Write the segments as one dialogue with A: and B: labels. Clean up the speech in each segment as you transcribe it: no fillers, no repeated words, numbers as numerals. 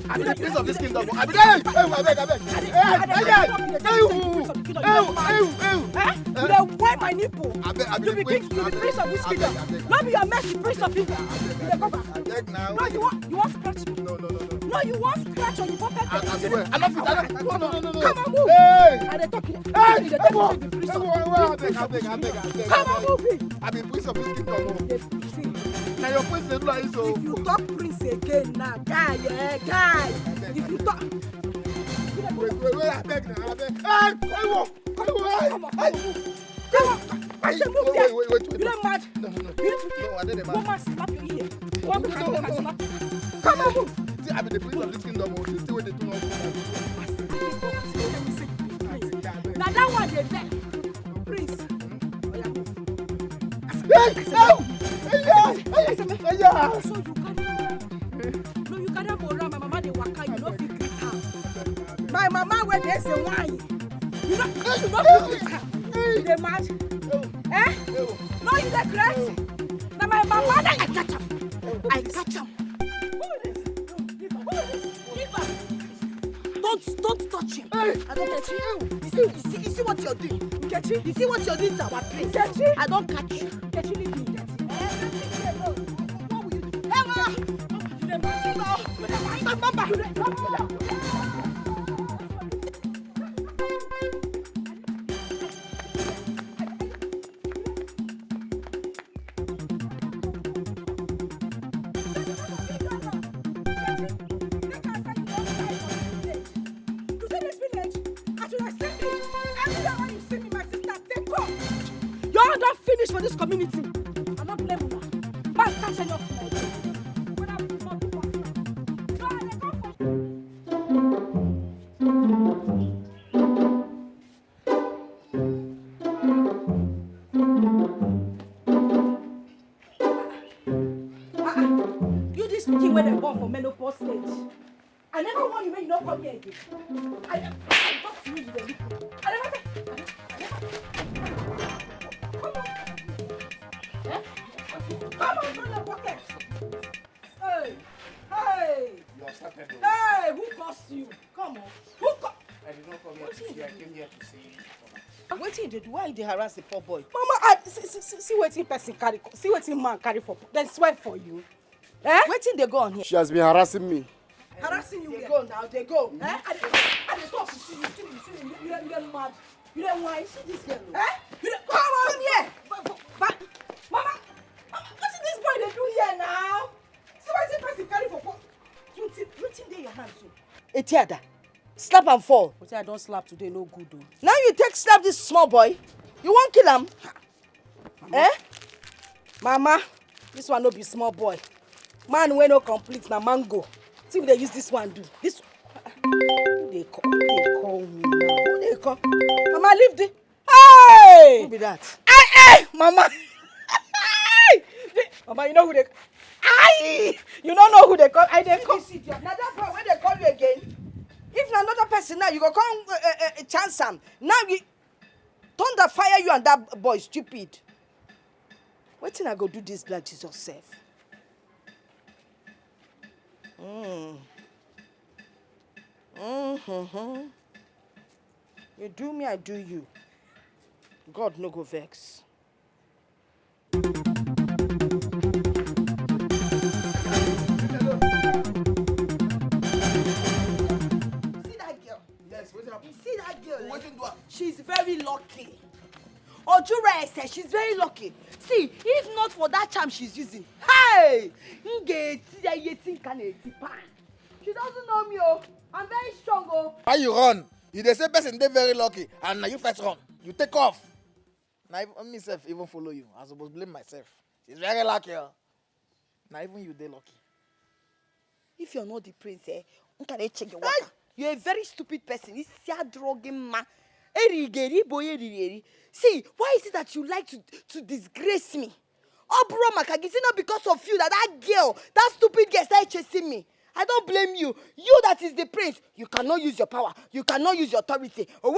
A: I'm the prince of this kingdom. I be there.
B: You don't wipe my nipple. You be the prince of this kingdom. Not be your messy prince of people. No, you want scratch me?
A: No.
B: No, you want scratch on the pocket.
A: I swear. I love it. No.
B: Come on, move.
A: Hey.
B: And they talking.
A: Hey.
B: Come on, move it.
A: I be prince of this kingdom. Now your prince is like so.
B: If you talk prince again now, guy. If you talk.
A: Wait, I beg now. Come on.
B: I said move there.
A: Wait.
B: You don't mad?
A: No, I didn't mad.
B: One man slap your ear. One man slap. Come on, move.
A: See, I be the prince of this kingdom. This is the way they do not.
B: Now that one they beg. Prince. So you carry go around my mama dey waka, you no fit greet her. My mama wey dey say wine. You no fit greet her. You dey mad? No, you dey crazy. Na my mama dey I catch am. Who is this? Give her. Don't touch him. I don't touch you. You see what you're doing? Nkechi, you see what you're doing to our place? Nkechi, I don't catch you. Nkechi, leave me. What will you do? Hey, Mama! You dey mad? Mama! You're not finished for this community. I'm not blaming you. Man, catch enough. You this kid where they born for menopause stage. I never want you when you don't come here again. I talk to you with the I never Come on, throw your pocket. Hey.
A: You have started.
B: Hey, who caused you? Come on. Who caused?
A: I did not come here to see. I came here to see.
C: What did you do? Why they harass the poor boy?
B: Mama, see what person carry. See what man carry for. Then swear for you.
C: What did they go on here?
A: She has been harassing me.
B: Harassing you.
C: They go now. They go.
B: I talk to you. You don't mad. You don't why? See this girl. You don't come on here. Mama, what is this boy they do here now? See what person carry for. What's in your hands?
C: Etiada, slap and fall.
B: But I don't slap today. No good though.
C: Now you take slap this small boy. You won't kill him.
B: Mama. Mama, this one no be small boy. Man wey no complete na mango. See what they use this one do. This who they call me now. Who they call? Mama, leave the. Hey!
C: Who be that?
B: Hey! Mama! Mama, you know who they. Aye! You don't know who they call. I they call.
C: Now that boy, when they call you again, if na another person now, you go come chance him. Now you thunder fire you and that boy stupid. What thing I go do this blood Jesus self? You do me, I do you. God no go vex.
B: See that girl? She's very lucky. Ojura says she's very lucky. See, if not for that charm she's using, hey! She doesn't know me, oh. I'm very strong, oh.
A: Why you run? You the same person, they very lucky, and now you first run. You take off. Now even myself even follow you. I supposed to blame myself. She's very lucky. Now even you they lucky.
C: If you're not the prince, can I check your water? You're a very stupid person. It's a drugging man. See, why is it that you like to disgrace me? Oh, bro, Makagi, it's not because of you that girl, that stupid girl started chasing me. I don't blame you. You that is the prince, you cannot use your power. You cannot use your authority. You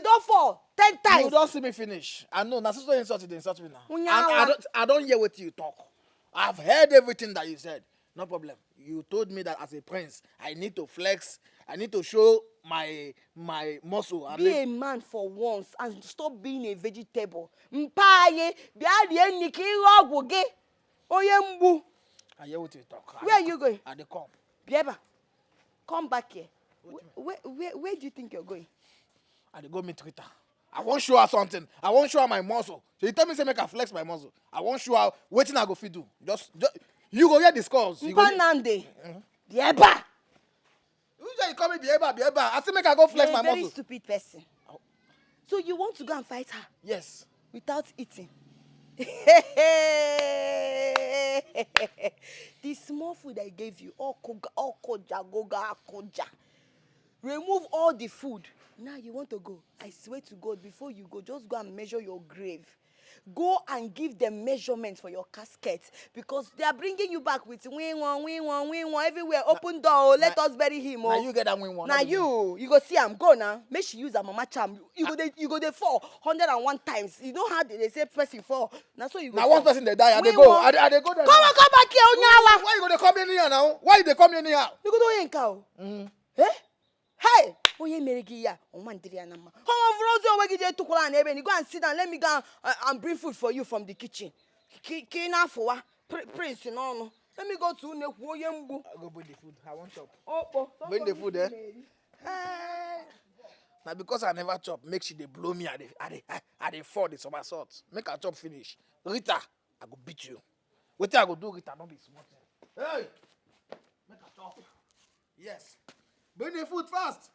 C: don't fall 10 times.
A: You don't see me finish. I know. Now, so insult you, they insult me now. I don't hear what you talk. I've heard everything that you said. No problem. You told me that as a prince, I need to flex. I need to show my muscle.
C: Be a man for once and stop being a vegetable. Mpaye, biya niki ogwoge. Oyembu.
A: I hear what you talk.
C: Where are you going?
A: At the camp.
C: Bieba, come back here. Where do you think you're going?
A: I dey go meet Rita. I won't show her something. I won't show her my muscle. So you tell me say make I flex my muscle. I won't show her wetin I go fit do. Just you go hear the scores.
C: Mpanande. Bieba.
A: You just call me Bieba. I say make I go flex
C: You're
A: my
C: a very
A: muscle.
C: stupid person. So you want to go and fight her
A: Yes.
C: without eating? The small food I gave you, koja. Remove all the food. Now you want to go. I swear to God, before you go, just go and measure your grave. Go and give them measurements for your casket because they are bringing you back with win one everywhere. Open door, let us bury him.
A: Now you get that win one.
C: Now you go see am go now. Make she use her mama charm. You go there 401 times. You know how they say person fall. Now so you go.
A: Now one person they die, I they
C: Win
A: go.
C: one.
A: I they go there.
C: Come back here, Onyawa.
A: Why you gonna come in here now? Why they come in here?
C: You go do yenka. Eh? Hey! Oye merigi ya. Omandiri anama. Come on, Vrozo, we get to Kola and Eben. Go and sit down. Let me go and bring food for you from the kitchen. Kina for Prince, no. Let me go to Nukwu Nwanyi.
A: I go bring the food. I want chop.
C: Oh,
A: Bring the food, eh? Now because I never chop, make sure they blow me at the fall the somersault. Make a chop finish. Rita, I go beat you. What I go do, Rita, don't be smart. Hey! Make a chop. Yes. Bring the food fast.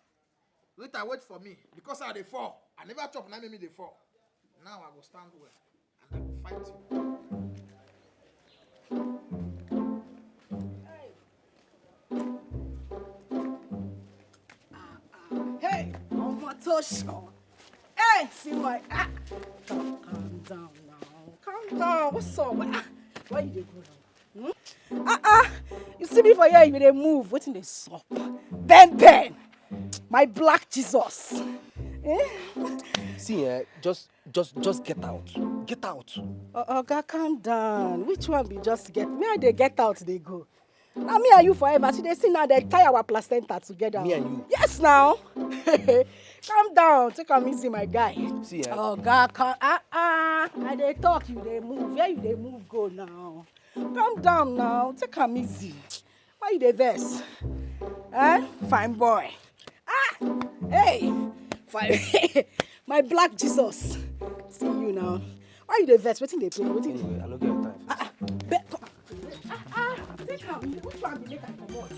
A: Rita, wait for me. Because I dey fall. I never chop, now make me dey fall. Now I go stand well. And I go fight you.
B: Hey, Omatosho. Hey, see my calm down now. Calm down. What's up? Why you dey go now? You see me for here, you dey move. Waiting dey sup. Ben. My black Jesus.
D: See, just get out. Get out.
B: Oga, calm down. Which one be just get? Me and they get out, they go. Now me and you forever. See, they see now they tie our placenta together.
D: Me and you?
B: Yes, now. Calm down. Take am easy, my guy.
D: See,
B: Oga, calm. I they talk, you they move. Where you they move go now? Calm down now. Take am easy. Why you dey vex? Fine boy. Hey, fine. My black Jesus. See you now. Why you dey vex? Wetin dey play?
D: anyway, I don't get time.
B: Take am. Which one be make I comot?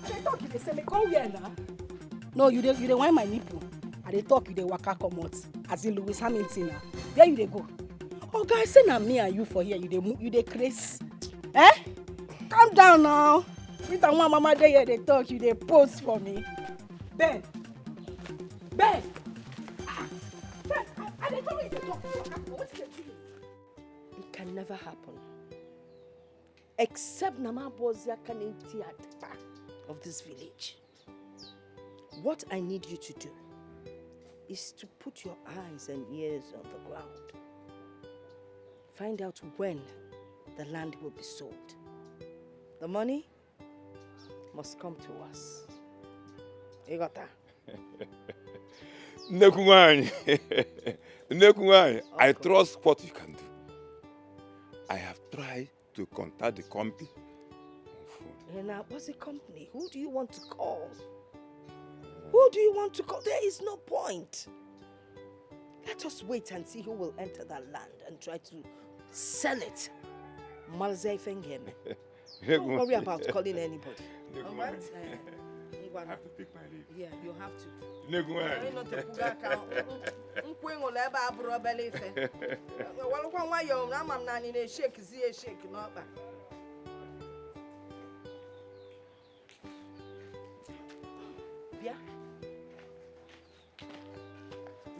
B: I dey talk you dey say make come here now. No, you dey whine my nipple. I dey talk you dey waka comot. As in Lewis Hamilton now. Where you dey go? Oh guys, say na me and you for here. You dey craze. Calm down now. Rita and one mama dey here dey talk. You dey pose for me. Ben. Ben, I dey tell you to talk. What's the truth?
E: It can never happen. Except Nama Bozia Kanenti of this village. What I need you to do is to put your eyes and ears on the ground. Find out when the land will be sold. The money must come to us. You got that?
F: Nukwu Nwanyi, I trust what you can do. I have tried to contact the company on phone.
E: Now, what's the company? Who do you want to call? Who do you want to call? There is no point. Let us wait and see who will enter that land and try to sell it. Don't worry about calling anybody. All right?
F: I have to pick my leave.
E: Yeah, you have to.
F: Nukwu Nwanyi.
E: Yeah.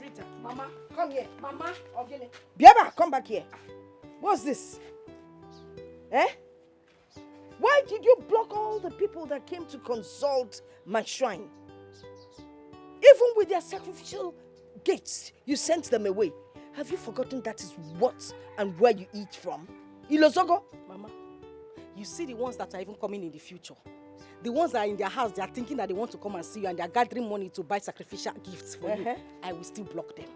B: Rita, Mama, come here. Mama, Ogene.
E: Biaba, come back here. What's this? Why did you block all the people that came to consult my shrine? Even with their sacrificial gifts, you sent them away. Have you forgotten that is what and where you eat from? Ilozogo?
B: Mama, You see the ones that are even coming in the future. The ones that are in their house, they are thinking that they want to come and see you and they are gathering money to buy sacrificial gifts for you. I will still block them.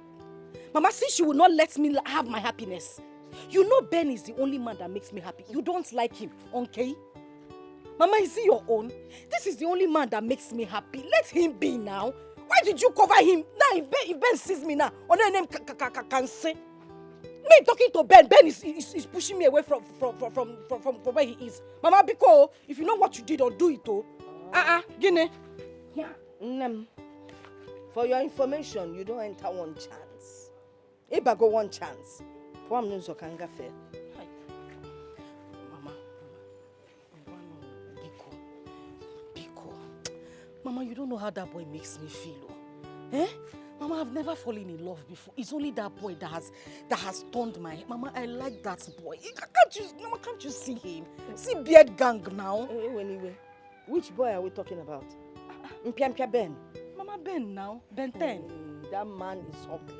B: Mama, since you will not let me have my happiness, you know Ben is the only man that makes me happy. You don't like him, okay? Mama, is he your own? This is the only man that makes me happy. Let him be now. Why did you cover him? Now, if Ben sees me now, or name can say. Me talking to Ben is pushing me away from where he is. Mama, because if you know what you did, don't do it, oh. Guinea.
E: Yeah. For your information, you don't enter one chance. If I go one chance, Mama,
B: Mama, you don't know how that boy makes me feel, oh. Eh? Mama, I've never fallen in love before. It's only that boy that has turned my head. Mama, I like that boy. Can't you see him? See beard gang now.
E: Anyway, which boy are we talking about? Mpiampia Ben.
B: Mama, Ben now. Ben 10.
E: That man is ugly.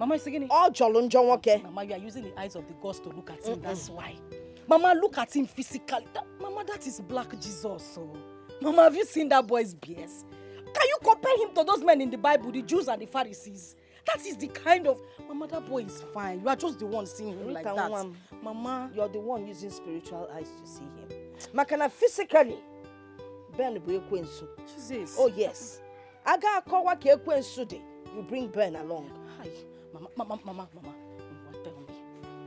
B: Mama, is again.
E: Oh, Jolon John, okay.
B: Mama, you are using the eyes of the gods to look at him. That's why. Mama, look at him physically. Mama, that is black Jesus. So. Mama, have you seen that boy's BS? Can you compare him to those men in the Bible, the Jews and the Pharisees? That is the kind of... Mama, that boy is fine. You are just the one seeing him like that. Mama...
E: You're the one using spiritual eyes to see him. Makana physically, Ben will Kwensu.
B: Jesus.
E: Oh, yes. Aga Kowa ke Kwensu de. You bring Ben along.
B: Hi. Mama, tell me.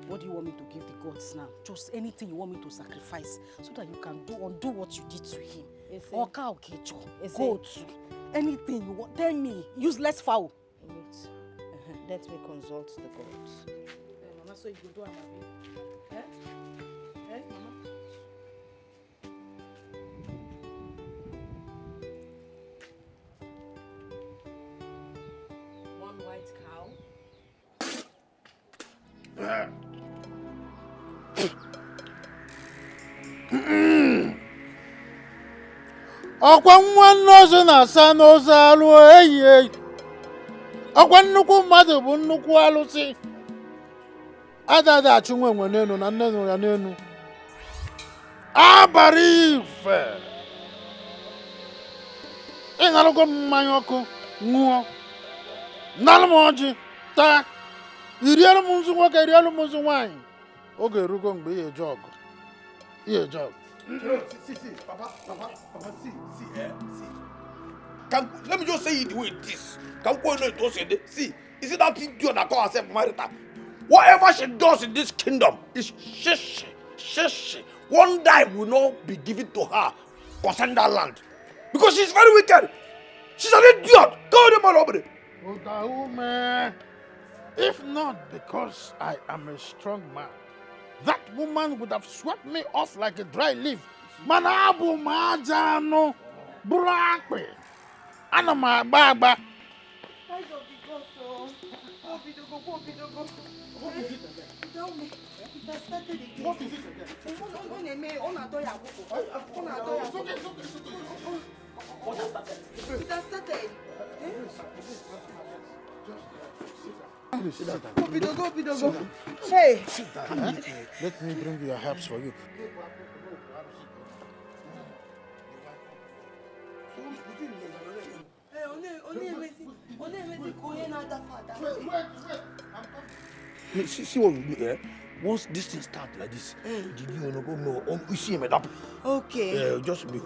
B: What do you want me to give the gods now? Just anything you want me to sacrifice so that you can undo what you did to him. Or cow, goat, anything you want. Tell me. Useless fowl.
E: Wait. Let me consult the gods.
B: Mama, so you go do it. Eh, Mama? One white cow.
A: Ọkwa nwa nọọsụ na-asa n'ozu alụ eyi. Ọkwa nnukwu mmadụ bụ nnukwu alụsị. Adada achụ nwe n'enu na nne nụ ya n'enu. Abalị ife. Ịṅalụgo mmanya ọkụ ṅụọ. Nalụ m ọjị taa. Irielu m nzu nwoke, irielu m nzu nwaanyị. Oge erugo mgbe ihe eje ọgụ. Ihe eje ọgụ.
F: See, Papa, see. Let me just say it the way it is. See, is it that idiot that calls herself Rita? Whatever she does in this kingdom is shish. One dime will not be given to her concerning that land. Because she's very wicked. She's an idiot. Go to my
A: Udaume, if not because I am a strong man, that woman would have swept me off like a dry leaf. Manabu majano, brakwe, anama baba.
C: What is it?
A: Bidogo.
C: Hey.
A: Sit down. Let me bring your herbs for you.
F: See what we do here? Once this thing starts like this, did you know, you see him up?
C: Okay.
F: Just be.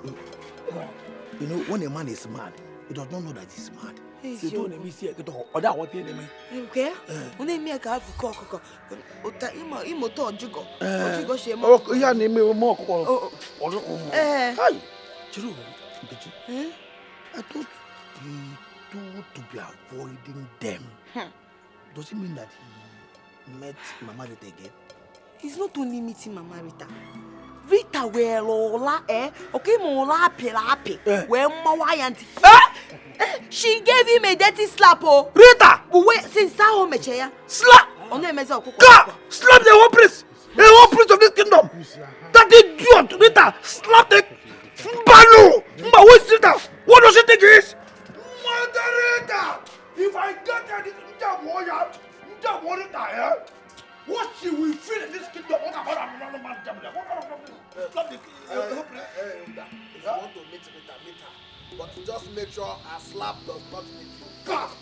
F: You know, when a man is mad, he does not know that he's mad. So don't let me see it. Or that what you mean?
C: Okay. When they make a cock, imoto jugo. Jugo she mo.
F: Oh, yeah, name me more.
C: Hey.
F: Chiro, I thought he told to be avoiding them. Does it mean that he met Mama Rita again?
C: He's not only meeting Mama Rita. Rita well okay mola happy. Well mawayanti. She gave him a dirty slap
F: Rita!
C: But wait, since how much ya?
F: Slap!
C: On the meza
F: Slap the whole priest! The whole priest of this kingdom! That idiot Rita! Slap the Banu! Who is Rita? What does she think he is? Mother Rita! If I get her this warrior, what she will feel in this kingdom? What about Stop the.
A: If you want to meet Rita, meet her. But just make sure her slap does not meet you.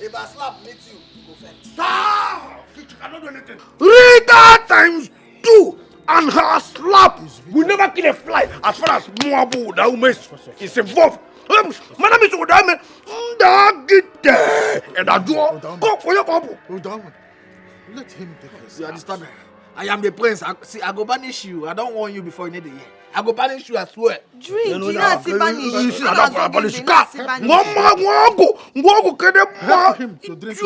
A: If her slap meets you, you go faint.
F: Ah! You cannot do anything. Rita times 2 and her slap will never kill a fly as far as Muabu is involved. Madam is with them. And I do go for your bubble.
G: Hold on. Let him take his.
A: You understand? I am the prince. I go banish you. I don't want you before you need the year. I go banish you, I swear.
C: Drink, you know,
F: Help him
G: to drink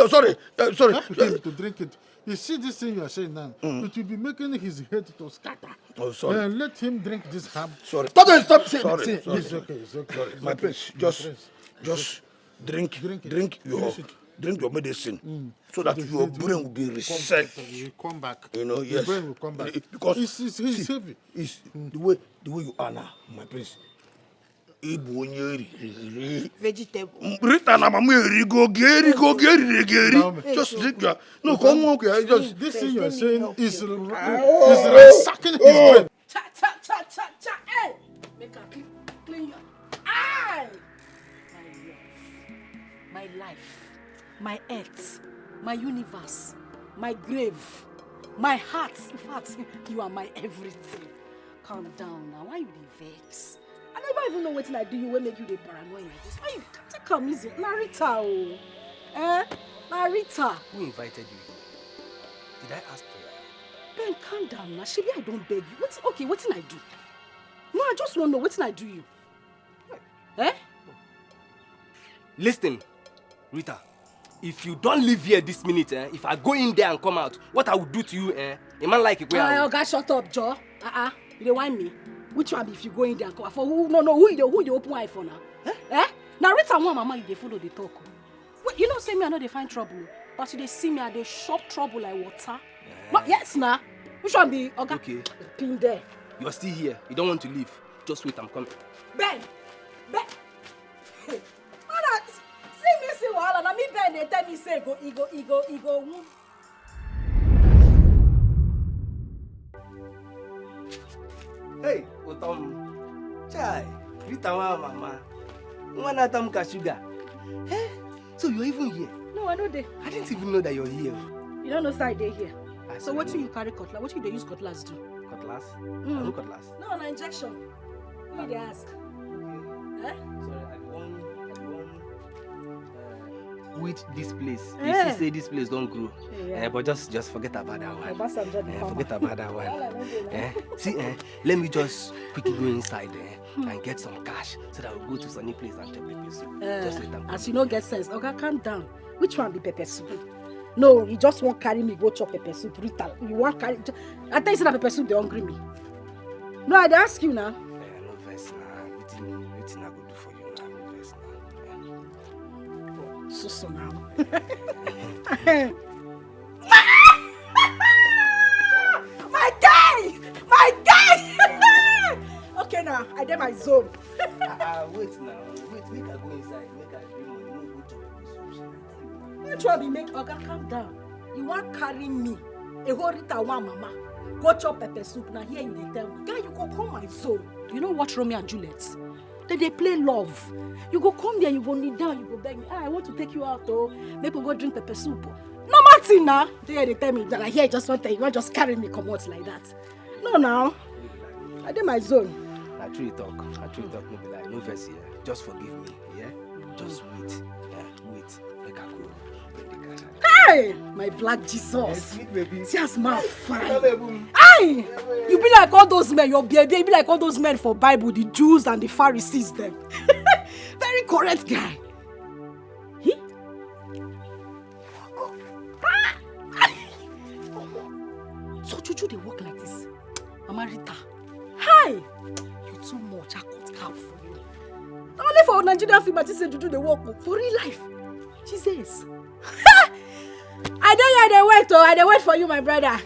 F: Sorry.
G: Help him to drink it. You see this thing you are saying now? It will be making his head to scatter.
F: Oh, sorry.
G: Let him drink this herb.
F: Sorry.
A: Stop saying.
F: Sorry.
G: It's okay. It's okay.
F: Sorry. My prince, just drink your medicine so that your brain will be reset.
G: You come back.
F: You know, yes.
G: Your brain will come back.
F: Because
G: it's heavy.
F: It's the way you are now, my prince.
C: Vegetable.
F: Rita na mama geri. Just drink your. No, come on, okay. Just
G: This thing you are saying is ransacking his brain.
B: Cha. Hey, make her clean your eye. My life, my earth, my universe, my grave, my heart. In fact, you are my everything. Calm down now. Why you dey vex? I never even know what I do you will make you dey paranoid like this. Why you take come easy? Na Rita, oh. Na Rita.
D: Who invited you here? Did I ask for you?
B: Ben, calm down now. Shebi, I don't beg you. What did I do? No, I just want to know what did I do you?
D: Listen, Rita. If you don't leave here this minute, if I go in there and come out, what I will do to you, a man like it.
B: Oh, God, shut up, Joe. You dey whine me? Which one if you go in there and come out? For who? No, who you open eye for now? Now Rita and one mama, you dey follow the talk. Wait, you know, say me, I know they find trouble. But you dey see me, I dey shop trouble like water. No, yes, nah. Which one be? Okay. Pin there.
D: You are still here. You don't want to leave. Just wait, I'm coming.
B: Ben. Mother, see me see wahala. Now me Ben, they tell me say go.
D: Hey, Otom. Chai, Rita wa mama. Mwana tamka sugar. So you're even here?
B: No, I know they.
D: I didn't even know that you're here.
B: You don't know side they here. So what do you carry cutlass? What do you use cutlass do?
D: Cutlass? No cutlass.
B: No, na injection. Who they ask?
D: Sorry, I want with this place. You see, say this place don't grow. But just forget about that one. Forget about that one. See, let me just quickly go inside and get some cash so that we'll go to sunny place and chop pepper soup. Just let them.
B: As you know, get sense. Okay, calm down. Which one be pepper soup? No, you just won't carry me go chop pepper soup. Rita, you won't carry. I tell you, that pepper soup they hungry me. No, I ask you now.
D: No verse now. Waiting I go do for you now. No verse now.
B: So now. My guy! Okay now, I did my zone.
D: Wait now. Wait, make I go inside. Make I bring money. No go chop pepper soup.
B: Which one be make Oga calm down? You want carry me? A whole Rita one mama. Go chop pepper soup. Now here you dey tell me. Guy, you go come my zone. You know what Romeo and Juliet? They play love. You go come there, you go kneel down, you go beg me. I want to take you out, maybe go drink pepper soup. No Martin now. They tell me that here just want to, you want just carry me come out like that. No now. I did my zone.
D: I truly talk, maybe like no verse here. Just forgive me, yeah? Just wait. Wait. Make I go bring the cash.
B: Hey! My black Jesus.
D: Sweet baby.
B: See as man fine. Hey! You be like all those men, your baby, you be like all those men for Bible, the Jews and the Pharisees them. Very correct guy. He? So Juju they walk like this. Mama Rita. Hi! You too much, I cut cap for you. Not only for Nigerian film, but you say Juju they walk for real life. Jesus. I don't hear the wait, I dey wait for you, my brother.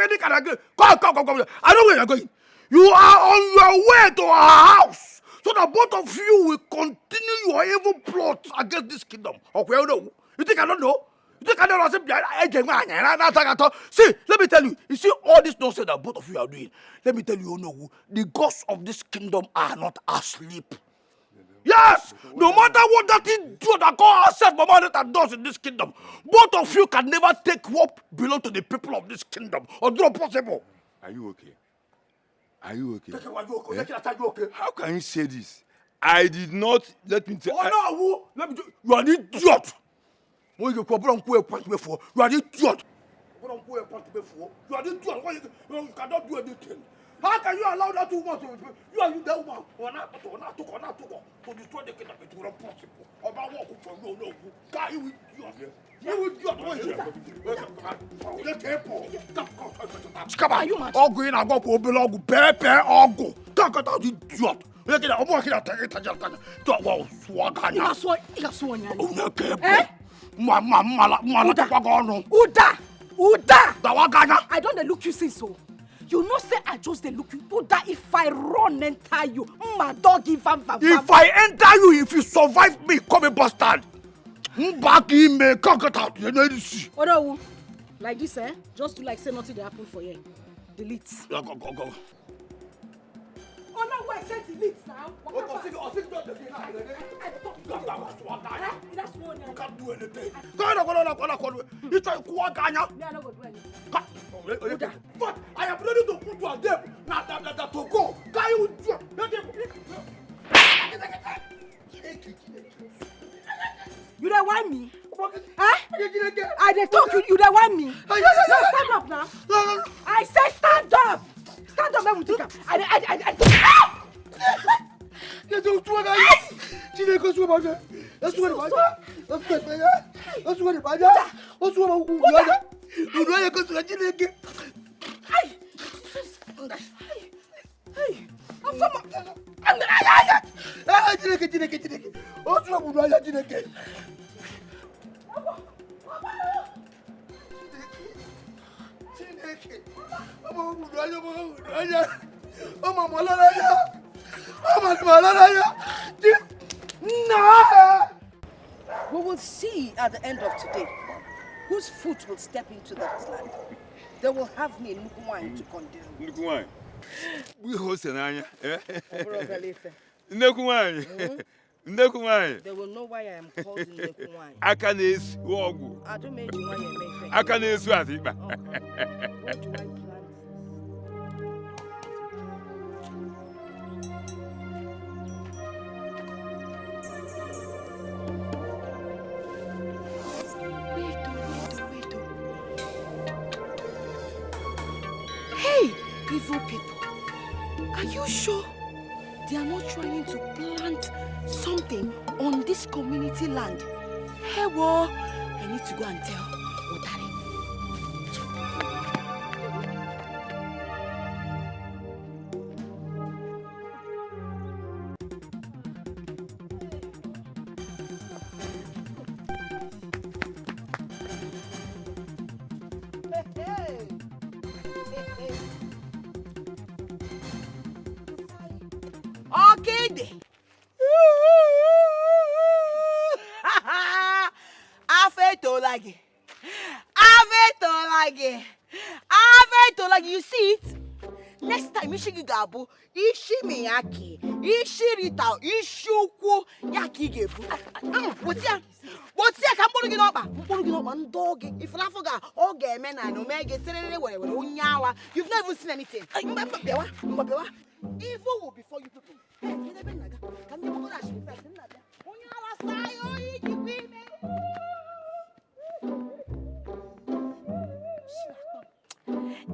F: any kind of game. Come. I know where you're going. You are on your way to our house. So that both of you will continue your evil plot against this kingdom. Okay, no. You think I don't know? You think I don't know? See, let me tell you. You see all this nonsense that both of you are doing. Let me tell you, no, the gods of this kingdom are not asleep. Yes, no matter what that idiot that call herself Mama that does in this kingdom, both of you can never take what belongs to the people of this kingdom. Or do not possible.
H: Are you okay? Are you okay?
F: Okay?
H: How can you say this? I did not. Let me say.
F: Oh no! Let me. You are an idiot. When you come from where point before, you are an idiot. You are an idiot. You cannot do anything. How can you allow that woman to? You are that woman. To destroy the kingdom. It will not possible. About what no. Can you idiot? You come on. All going to go for belong. Pepe ogo. Can't get out idiot. Look at that. I'm walking out. Talk about swagana.
B: Uda. I don't look you since so. You know say I just look you. Uda, if I run enter you, my dog if
F: I enter you, if you survive me, come a bastard. Back in me, can't get out. You know this.
B: Odo, like this, just to like say nothing they happen for you. Delete.
F: Yeah, go.
B: Oh no, wait, say delete now. That's one.
F: You can't do anything. Go. You try to walk on you.
B: I don't go do anything.
F: But I am ready to put you on them. Not to go. Can you do?
B: You don't want me? I dey talk you don't want me? No, stand up now.
F: No.
B: I say stand up. Stand up, let me take up. I
E: We will see at the end of today whose foot will step into that land. They will have me Nukwu Nwanyi to condemn.
H: Nukwu Nwanyi. We host an anya.
E: Nukwu Nwanyi. They will know why I am called Nukwu Nwanyi.
H: I can is wogu.
E: I don't make you Nwanyi.
H: I can is Swatiba.
E: What do I plan?
C: Hey, evil people, are you sure they are not trying to plant something on this community land? Hey, well, I need to go and tell Odili. You see it? Next time, Ishi Gabu, Ishi Miyaki, Ishi Rita, Ishuku, Yaki Gebu. What's that? I'm putting up one dog. If I forgot, all gay men and Omega, you've never seen anything. Evil will before you people. Can you go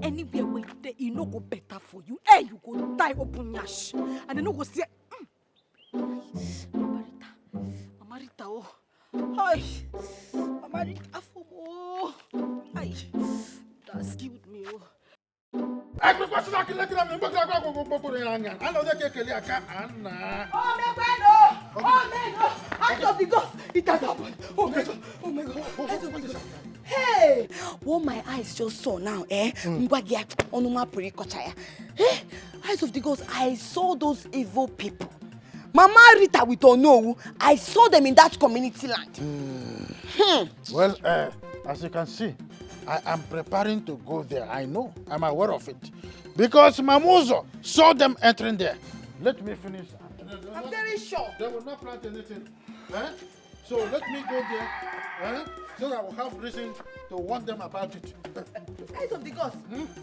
B: anywhere where you no go better for you. Hey, you go die open yash. And then no go see Mama Rita, oh. Hi. Mama Rita, oh. Hi. That's killed me, oh.
G: Out
C: of the ghost! It has happened! Oh my God! Hey! What my eyes just saw now, eyes of the gods, I saw those evil people. Mama Rita with Ono, I saw them in that community land.
G: Well, as you can see, I am preparing to go there. I know. I'm aware of it. Because Mamuzo saw them entering there. Let me finish.
C: I'm very sure.
G: They will not plant anything. So let me go there. So I will have reason to warn them about it.
C: Eyes of the gods,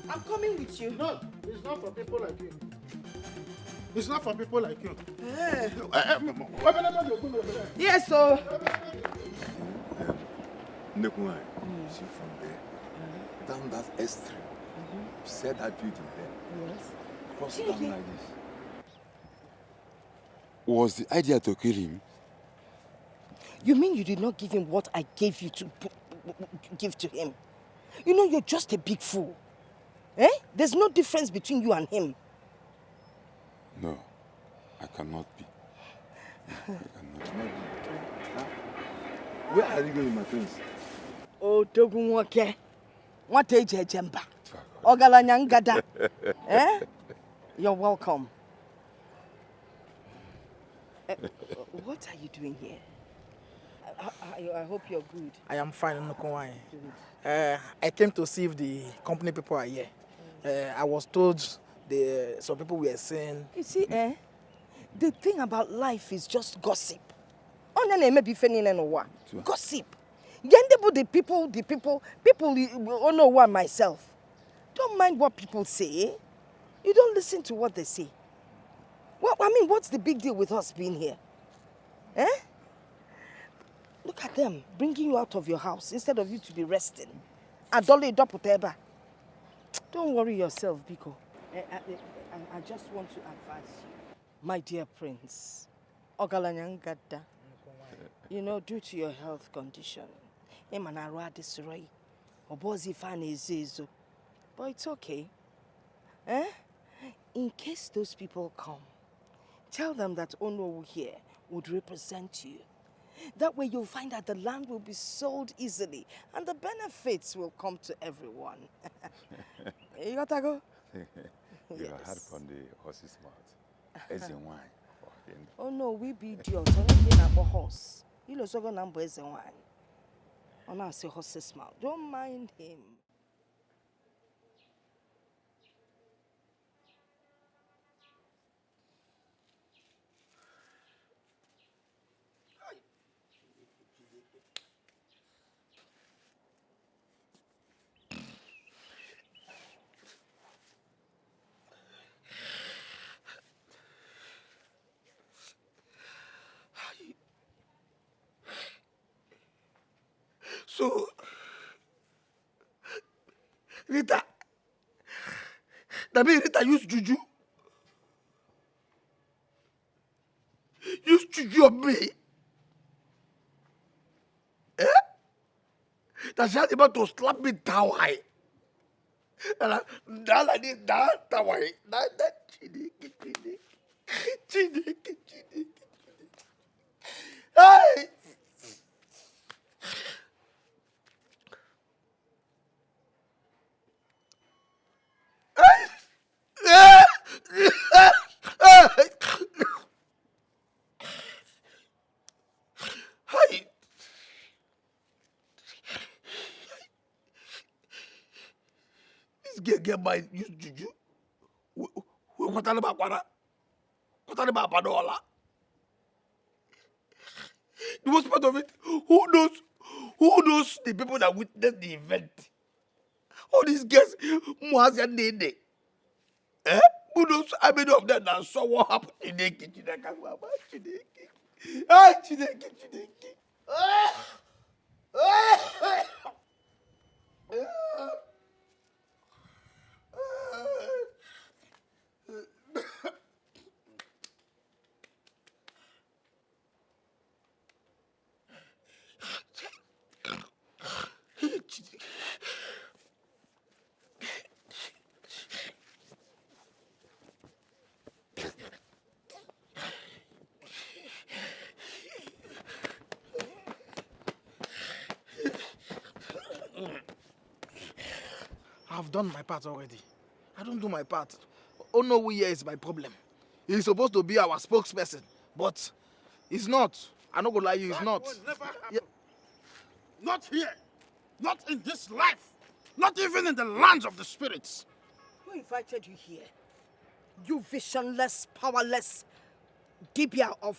C: I'm coming with you.
G: No, it's not for people like you. It's not for people like you.
C: Yes, sir.
H: Nukwu Nwanyi, see from there, down that extreme, beside that building there, cross down like this. Was the idea to kill him?
E: You mean you did not give him what I gave you to give to him? You know, you're just a big fool. There's no difference between you and him.
H: No, I cannot be. I cannot be. Where are you going, my friends?
E: Oh, Togunwake. What age Jemba? Ogalanyangada. You're welcome. What are you doing here? I hope you're good.
A: I am fine, Nukwu Nwanyi. I came to see if the company people are here. I was told some people were saying...
E: You see, the thing about life is just gossip. Gossip. The people, oh no, one myself. Don't mind what people say. You don't listen to what they say. Well, I mean, what's the big deal with us being here? Look at them, bringing you out of your house instead of you to be resting. Don't worry yourself, Biko. I just want to advise you, my dear prince. Ogalanyangada. You know, due to your health condition, but it's okay. In case those people come, tell them that Ono here would represent you. That way you'll find that the land will be sold easily and the benefits will come to everyone. You gotta go?
H: You are hard on the horse's mouth. As in wine.
E: Oh no, we be idiots. Only about horse. You know, so go number as in wine. Oh no, I say horse's mouth. Don't mind him.
F: So, Rita, that means Rita used juju. Used juju of me. That she had about to slap me down high. And that like this, that high. That chidi. Hey! Hey! This girl get my use juju. What about Quara? What about Padola? The worst part of it, who knows the people that witnessed the event? All these girls, Muazi and Nene. Who knows how many of them that saw what happened in the kitchen?
A: I've done my part already. I don't do my part. Oh no, here is my problem. He's supposed to be our spokesperson, but he's not. I'm not gonna lie, he's not.
G: Will never happen. Not here. Not in this life. Not even in the lands of the spirits.
E: Who invited you here? You visionless, powerless dibia of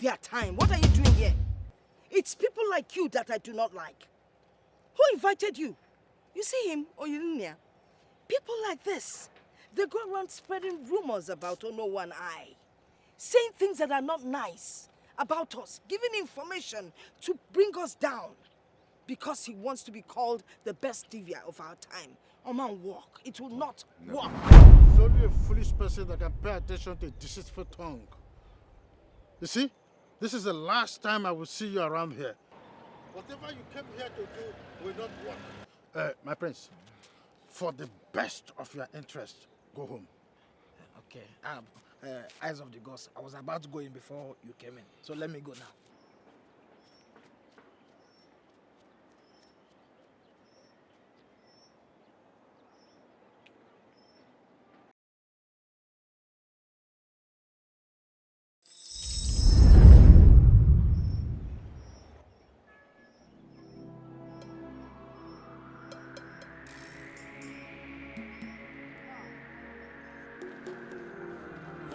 E: their time. What are you doing here? It's people like you that I do not like. Who invited you? You see him, Oyuninia? People like this, they go around spreading rumors about Ono One Eye, saying things that are not nice about us, giving information to bring us down because he wants to be called the best divia of our time. Oman, walk. It will not work.
G: It's only a foolish person that can pay attention to a deceitful tongue. You see, this is the last time I will see you around here. Whatever you came here to do will not work. My prince, for the best of your interest, go home.
A: Okay. Eyes of the gods. I was about to go in before you came in. So let me go now.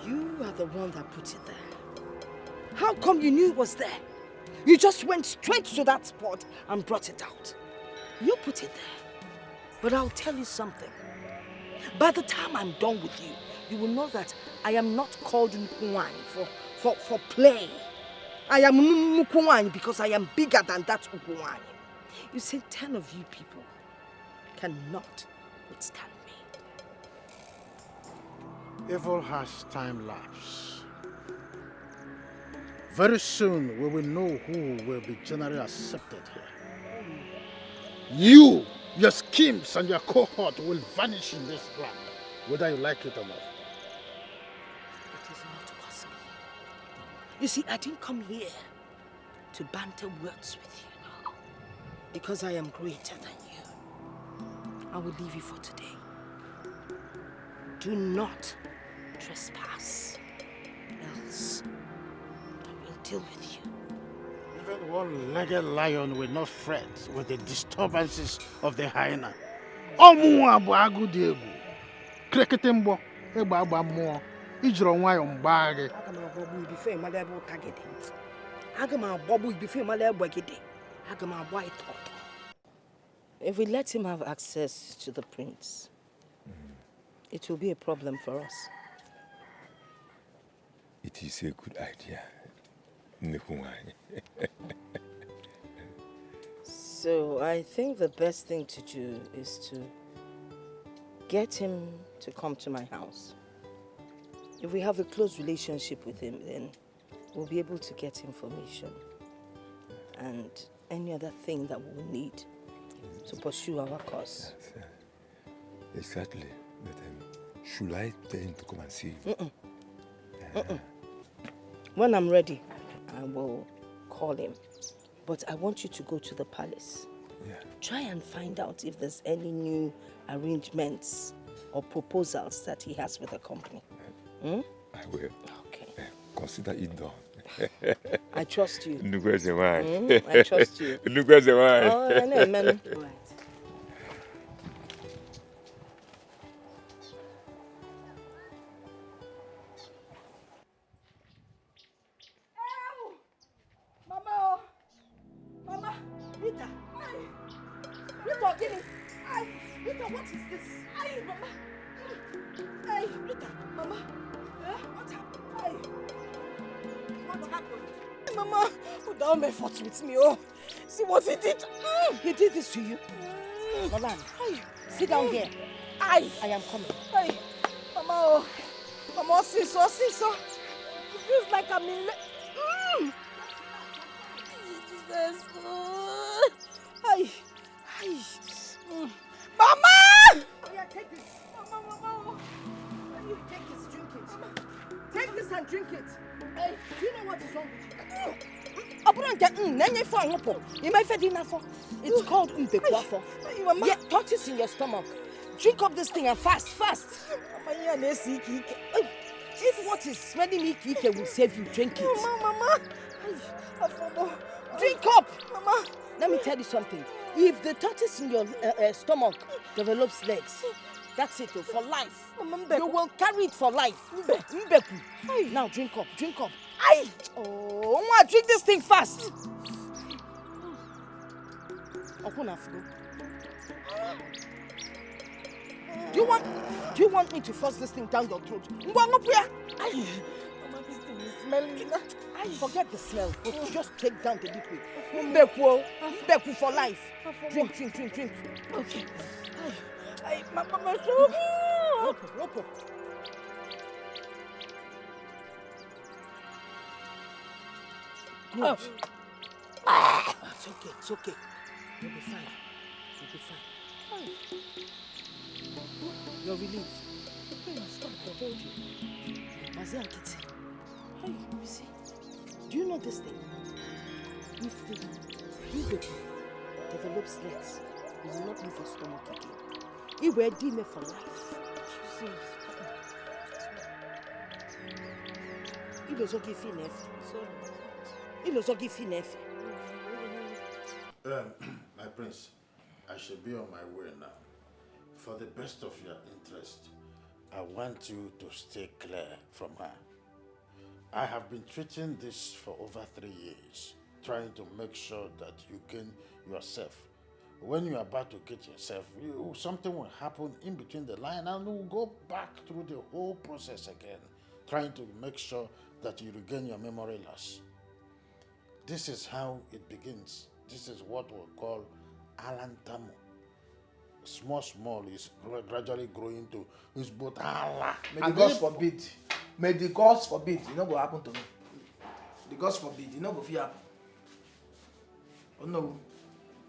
E: You are the one that put it there. How come you knew it was there? You just went straight to that spot and brought it out. You put it there. But I'll tell you something. By the time I'm done with you, you will know that I am not called Nukwu Nwanyi for play. I am Nukwu Nwanyi because I am bigger than that Nukwu Nwanyi. You see, 10 of you people cannot withstand me.
G: Evil has time lapse. Very soon we will know who will be generally accepted here. You, your schemes and your cohort will vanish in this land, whether you like it or not.
E: It is not possible. You see, I didn't come here to banter words with you now, because I am greater than you. I will leave you for today. Do not trespass, else I will deal with you.
G: Even one-legged lion will not fret with the disturbances of the hyena. Omu abu agu di egwu. Krekete mbo, egba agba mmụọ. Ijiro nwayo mgbaa gị.
E: Aga m agbagbu ibi fe mmadụ ebe ụka gị dị. Aga m agbagbu ibi fe mmadụ egbe gị dị. Aga m agba ịtọ. If we let him have access to the prince, it will be a problem for us.
H: It is a good idea, Nukwu Nwanyi.
E: So I think the best thing to do is to get him to come to my house. If we have a close relationship with him, then we'll be able to get information and any other thing that we'll need to pursue our cause.
H: Yes, exactly. But should I tell him to come and see you?
E: When I'm ready, I will call him. But I want you to go to the palace.
H: Yeah.
E: Try and find out if there's any new arrangements or proposals that he has with the company.
H: I will.
E: Okay.
H: Consider it done.
E: I trust you.
H: Nukwu Nwanyi.
E: I trust you.
H: Nukwu Nwanyi.
E: Oh, I know, man. Right.
B: Mama, Rita. Rita, Odili. Rita, what is this? Mama. Hey, Rita, Mama. What happened? What happened?
E: Mama, put down my fault with me. Oh, see what he did. He did this to you. Nolan, sit down here. I am coming.
B: Hey, Mama, Mama, see so. It feels like I'm in. Jesus. Mama!
E: Oh, yeah, take this.
B: Mama.
E: Take this, drink it. Take this and drink it. Hey, do you know what is wrong with you? It's called umbekwafo. Yeah, tortoise in your stomach. Drink up this thing and fast. If what is smelling Ike will save you, drink it.
B: Mama.
E: Drink up. Mama. Let me tell you something. If the tortoise in your stomach develops legs, that's it for life. You will carry it for life. Now drink up. Oh, drink this thing fast. Do you want me to force this thing down your throat?
B: Mama, this thing is smelling.
E: Forget the smell. Just take down the liquid. Mbeku for life. Drink.
B: Okay. Mama,
E: Ropo. Good. It's okay. You'll be fine. You're relieved. Stop, I told you. Mazian Kitty. Hey, you see? Do you know this thing? If the baby develops legs, he will not leave your stomach again. He will demon for life. He was okay finesse.
G: My prince, I should be on my way now. For the best of your interest, I want you to stay clear from her. I have been treating this for over 3 years, trying to make sure that you gain yourself. When you are about to get yourself, something will happen in between the line and we'll go back through the whole process again, trying to make sure that you regain your memory loss. This is how it begins. This is what we'll call Alantamu. Small is gradually growing to it's both Allah.
A: May the gods forbid. It not go happen to me. The gods forbid. It not go fit happen. Oh no.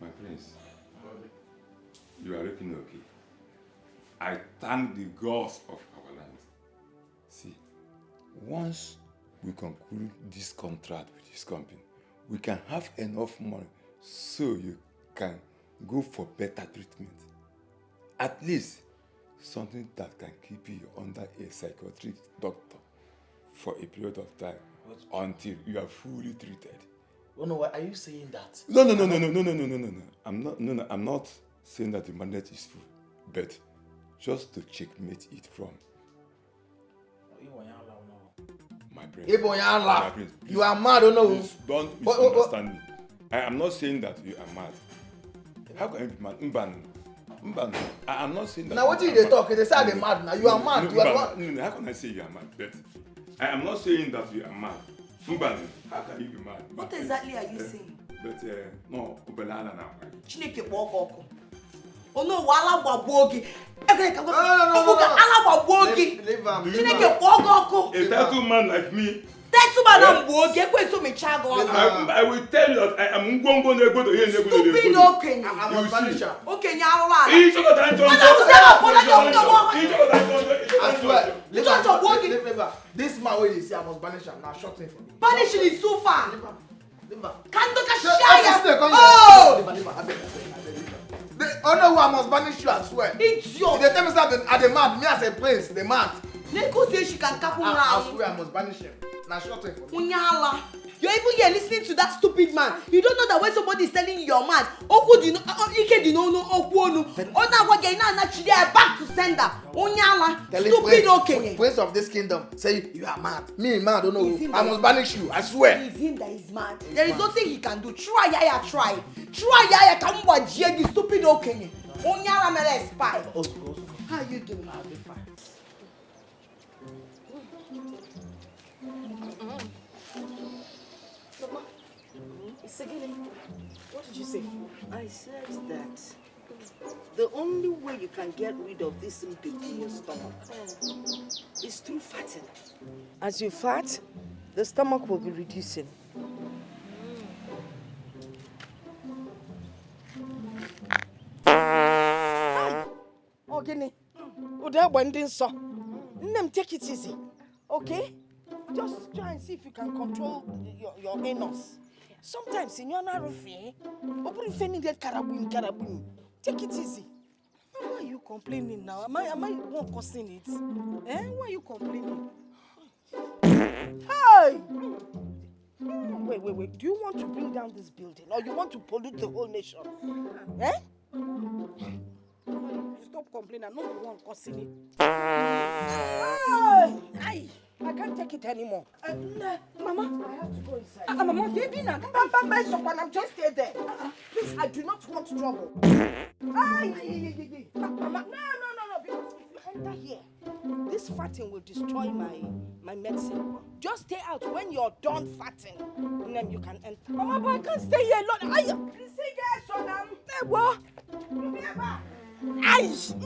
H: My prince, you are looking okay. I thank the gods of our land. See, once we conclude this contract with this company, we can have enough money so you can go for better treatment. At least something that can keep you under a psychiatric doctor for a period of time until you are fully treated.
A: Oh no, are you saying that?
H: No. I'm not saying that the mandate is full, but just to checkmate it from my brain. My brain,
A: You are mad, oh no.
H: Please don't misunderstand me. I am not saying that you are mad. How can you be mad? Mbano. I am not saying that.
A: Now what did they talk? They say I'm mad now. You are mad. You are what?
H: How can I say you are mad? But I am not saying that you are mad. Mbano, how can you be mad?
C: What exactly are you saying?
H: But no, Ubelana now.
C: Chineke walk. Oh no, wala gbagboogi.
A: No.
C: Chineke walk.
H: A tattoo man like me.
C: I
H: will tell you that I am Ngongo Nego to Yen Nego.
C: Stupid Okoli.
A: I must punish her.
C: Okay, Nyarula.
A: I swear. This man wey dey say I must banish him. Now short thing for me.
C: Banishing is too far. Kandoka Shaya.
A: Oh no, I must banish you, I swear.
C: It's your.
A: They tell me something, I demand me as a prince, the man.
C: Neko say she can kapu
A: I
C: round.
A: swear I must banish him. Now short thing for me.
C: Unyala. You're even here listening to that stupid man. You don't know that when somebody is telling you you're mad, Oku dino, Ike dino no Okwonu. Ona wage na chide back to sender. Unyala. Stupid Okoli.
A: Prince of this kingdom say you are mad. Me mad, don't know. I must banish you, I swear.
C: It's him that is mad. There is nothing he can do. Try yaya. Try yaya kamwa jegi stupid Okoli. Unyala mele spy. How you doing?
A: I'll be fine.
E: What did you say? I said that the only way you can get rid of this impet in your stomach is through fatting. As you fat, the stomach will be reducing. Okay, take it easy, okay? Just try and see if you can control your anus. Sometimes in your narrow fear, open get carabin. Take it easy.
B: are you complaining now? Am I one causing it? Eh? Why are you complaining? Hey! Wait. Do you want to bring down this building or you want to pollute the whole nation? Eh? Stop complaining. I'm not the one causing it. Hey! I can't take it anymore. Mama, I have to go inside. Mama, baby, now. I'm just stay there. Please, I do not want trouble. Mama, no. Because if you enter here, this farting will destroy my medicine. Just stay out. When you're done farting, then you can enter. Mama, but I can't stay here alone. Please say yes, son. What?
G: What is it?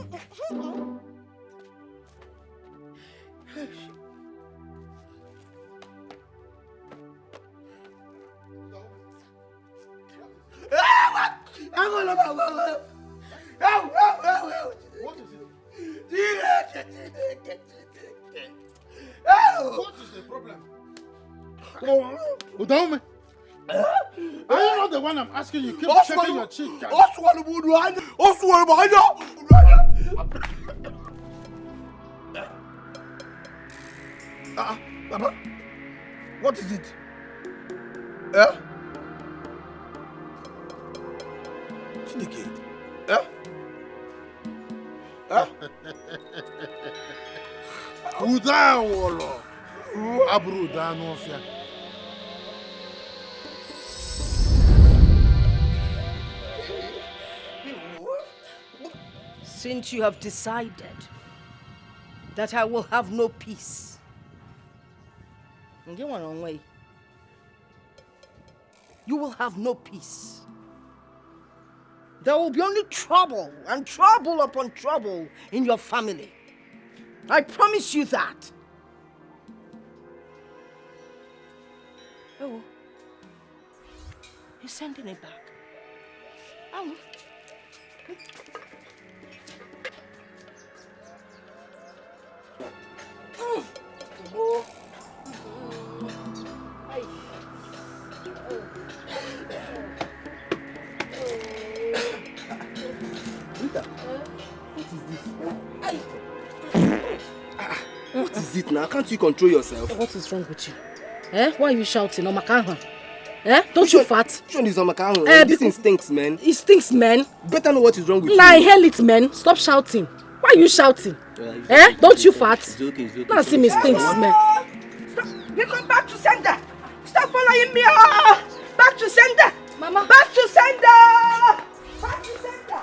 G: What is the problem? Udome, are you not the one I'm asking you? Keep shaking your cheek.
F: Baba, what is it? Eh? Chineke. Eh?
G: Uda wolo. Abru da no fia.
E: Since you have decided that I will have no peace, you will have no peace. There will be only trouble and trouble upon trouble in your family. I promise you that. Oh, he's sending it back. Oh.
D: Rita, what is it now? Can't you control yourself?
E: What is wrong with you? Eh? Why are you shouting? Eh? Don't you fart?
D: This thing stinks, man.
E: It stinks, man.
D: Better know what is wrong with you.
E: Nah, I hate it, man. Stop shouting. Why are you shouting? Don't you fart?
D: It's okay.
E: Now see me stinks, man.
B: Stop. You come back to sender. Stop following me. Back to sender.
E: Mama.
B: Back to sender. Back to sender.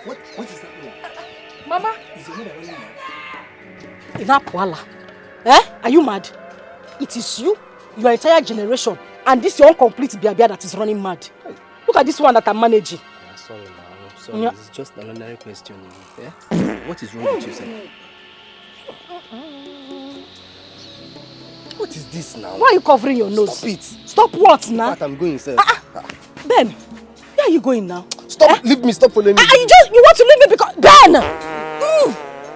D: What is happening?
E: Mama.
D: Is your mother running mad?
E: Inapuala. Eh? Are you mad? It is you, your entire generation, and this your incomplete Biabia that is running mad. Look at this one that I'm managing.
D: Sorry, now. Sorry.
E: Yeah.
D: It's just an ordinary question. Yeah? What is wrong with you, sir? What is this now?
E: Why are you covering your nose?
D: Stop it.
E: Stop what now?
D: I'm going, sir.
E: Ben, where are you going now?
D: Stop! Leave me! Stop following me!
E: You want to leave me because Ben!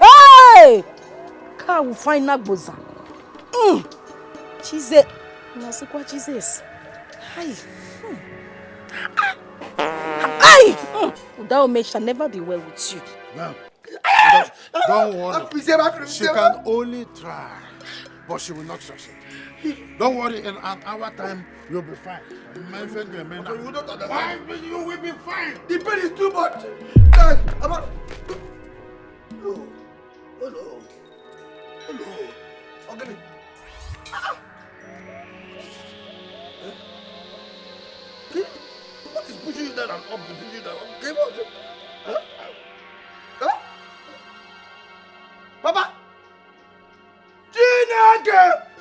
E: Hey! Car will find Nagboza. She's a... Jesus. Hi. That may shall never be well with you.
G: No. Don't worry. She can only try, but she will not succeed. Don't worry, in an hour time, you'll be fine. My friend, you don't understand. Why? You will be fine.
F: The pain is too much. Hello. Okoli. What is pushing you down and up? Pushing you down? Okay, what? Huh? Papa! Gina!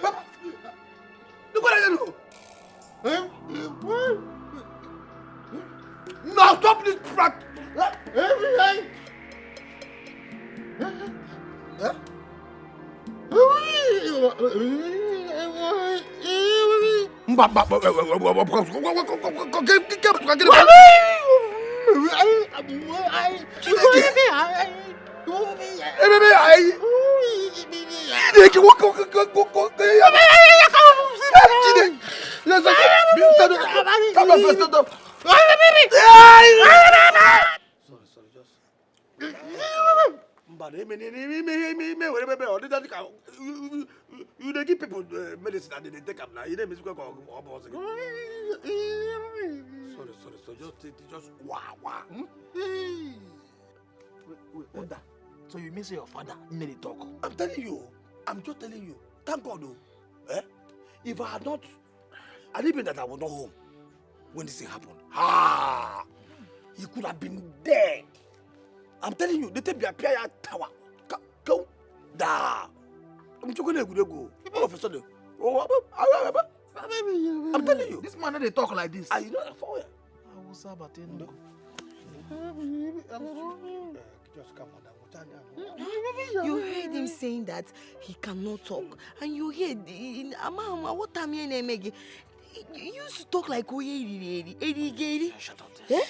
F: Papa! Look what I do! Now stop this prank! Sorry, just... bad. You they give people medicine and they take them now. You know, sorry. Just wow.
A: Wait, Oda. So you mean say your father made it talk?
F: I'm just telling you. Thank God, though. If I had not, I didn't mean that I was not home when this thing happened. He could have been dead. I'm telling you, they take me a prayer tower. Go. Da. I'm just gonna go. All of a sudden. I'm telling you.
A: This man they talk like this.
F: You know that for you.
A: I will sabotage no.
F: Just come on.
C: You heard him saying that he cannot talk, and you heard Mama, what time you name? You used to talk like Eri.
F: Shut up.
C: Eh?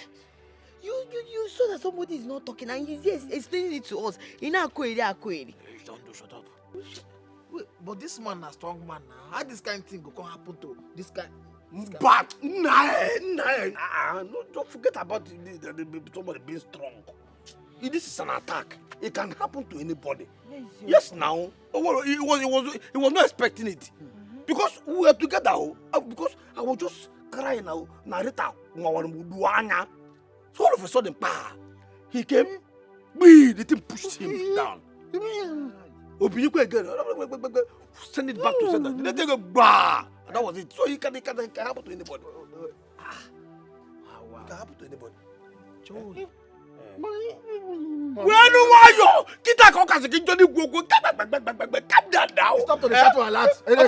C: You saw that somebody is not talking, and he's just explaining it to us. In Akweri.
F: Don't do shut up.
A: Wait, but this man a strong man now. How this kind of thing go happen to this guy?
F: But no, don't forget about somebody being strong. This is an attack. It can happen to anybody. Yes, now. He was not expecting it. Because we were together. Because I was just crying now. Rita, so all of a sudden, he came. The thing pushed him down. Send it back to center. They take a bah. And that was it. So it can happen to anybody. It can happen to anybody.
A: Joey.
F: Kita kau kasih kita ni gua calm down now.
A: Stop to the shut your alert.
F: Kita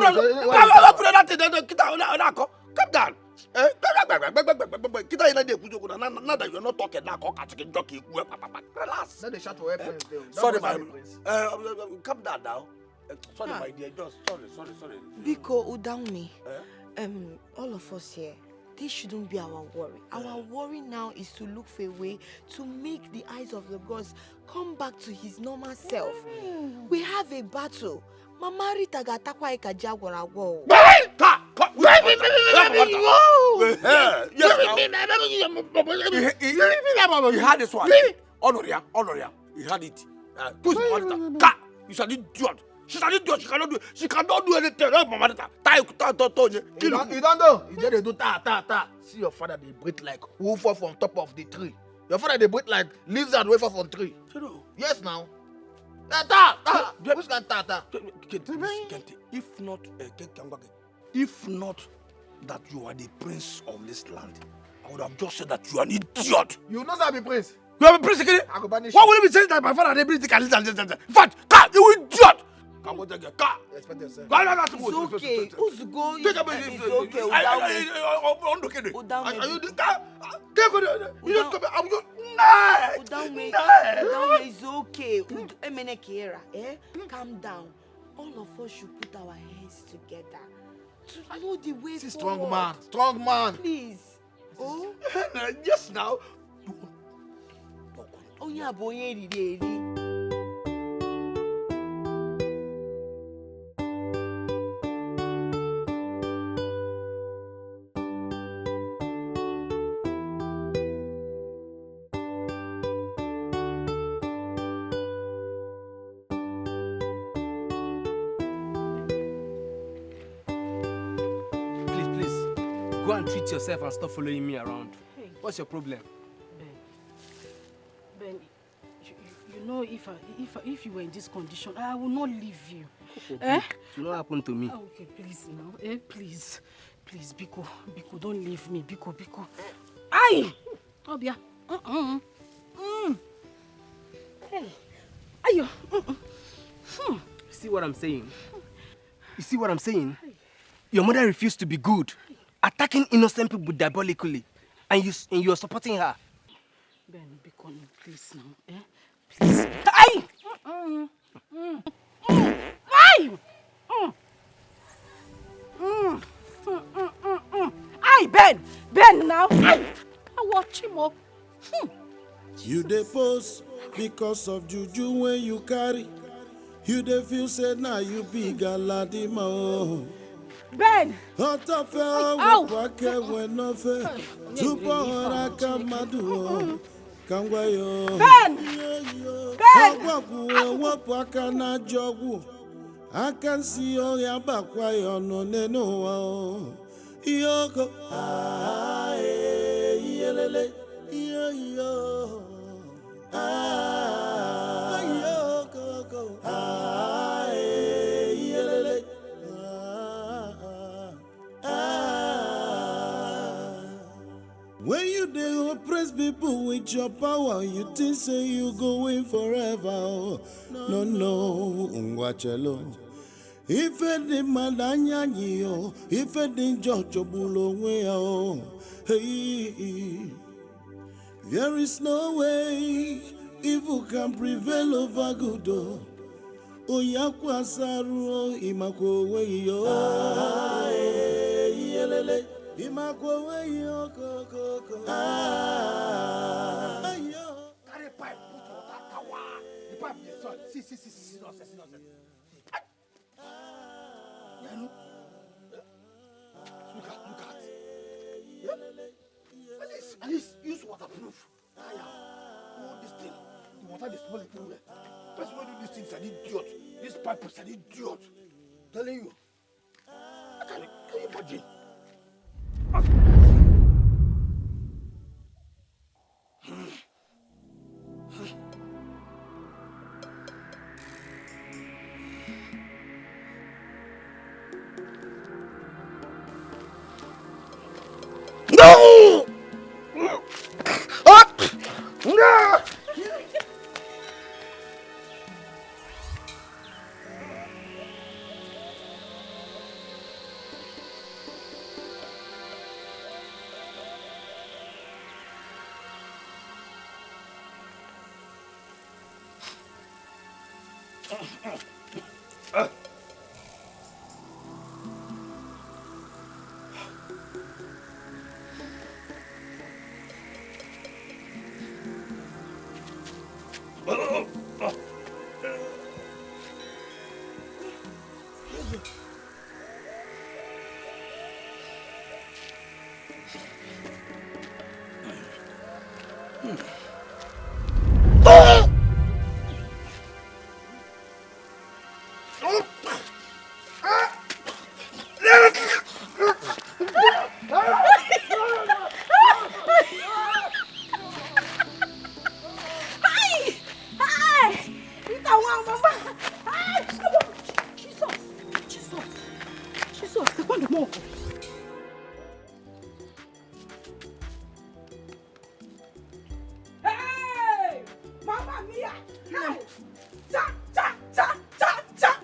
F: calm down. Kita ina dia kujo nada you are not talking now kau kasih kita gua relax.
A: Let the shut your weapons.
F: Sorry my calm down now. Sorry my dear, just sorry.
C: Biko Udawmi, all of us here, this shouldn't be our worry. Our worry now is to look for a way to make the eyes of the gods come back to his normal self. We have a battle. Mama Rita gatakwa ikajagwara wo.
F: He had this one. Honoria. He had it. Push Marita. You said idiot. She's an idiot. She cannot do anything. Mama Rita.
A: You don't know. You just do ta. See your father they breathe like who fall from top of the tree. Your father they breathe like lizard way fall from tree. Yes now. Ta. Which can ta?
F: If not that you are the prince of this land, I would have just said that you are an idiot.
A: You know that be prince.
F: You are a prince again?
A: I go banish.
F: Why would you be saying that my father they prince? In fact, you idiot.
A: Respect yourself.
C: It's okay. Uzugo is okay. Udawmi, it's okay. Calm down. All of us should put our heads together to know the way forward.
A: Strong man.
C: Please. Oh?
F: Yes, now.
C: Oh, yeah, boy.
D: Go and treat yourself and stop following me around.
E: Hey.
D: What's your problem?
E: Ben, you know, if you were in this condition, I will not leave you.
D: Okay. It will not happen to me.
E: Okay, please now. Please, Biko, don't leave me. Biko. Aye! Obia. Hey. Ayo.
D: See what I'm saying? You see what I'm saying? Your mother refused to be good, attacking innocent people diabolically, and you're supporting her.
E: Ben, Biko, please now. Please. Aye! Aye! Aye, Ben now. Aye. I watch him up.
I: You dey post because of juju when you carry. You dey feel say now you big aladima.
E: Ben!
I: Otofe wake when no fe. Tupo ora kamadu. Kangwayo.
B: Ben! Ben!
I: I can see all your back why you're no no. Yoko. Ah, yelele. Yo. Ah, yoko. Ah, yelele. When you dey oppress people with your power, you think say you go win forever. No, ngwachelo. Ife di madanya nyo, ife di jojo bulo ngweo. Hey, there is no way evil can prevail over good. Oyakwa saru imako weyo. Yelele. Imako weyo koko.
A: Carry pipe, put water tower. The pipe is solid. See, nonsense. Look at. At least use waterproof. Hold this thing. The water is small everywhere. Person who do these things is an idiot. This pipe is an idiot. Telling you. Can you imagine? No! No!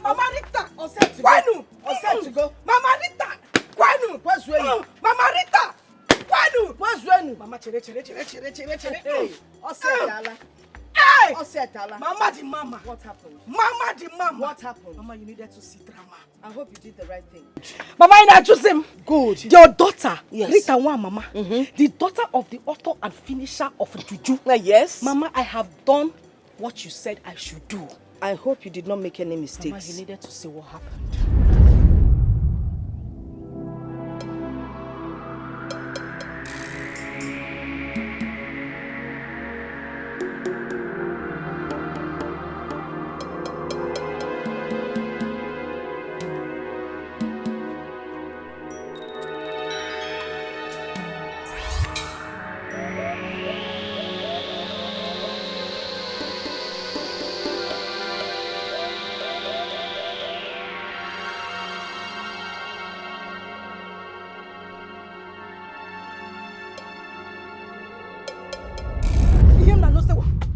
B: Mama Rita! Kwanu! Mama Rita! Kwanu! Mama Rita! Kwanu! Mama chere. Hey! Mama the mama.
C: What happened?
B: Mama the mama.
C: What happened?
B: Mama, you needed to see drama.
C: I hope you did the right thing.
B: Mama, I choose him.
C: Good.
B: Your daughter,
C: Yes.
B: Rita Wan, Mama. The daughter of the author and finisher of Juju.
C: Yes.
B: Mama, I have done what you said I should do.
C: I hope you did not make any
B: Mama,
C: mistakes.
B: you needed to see what happened.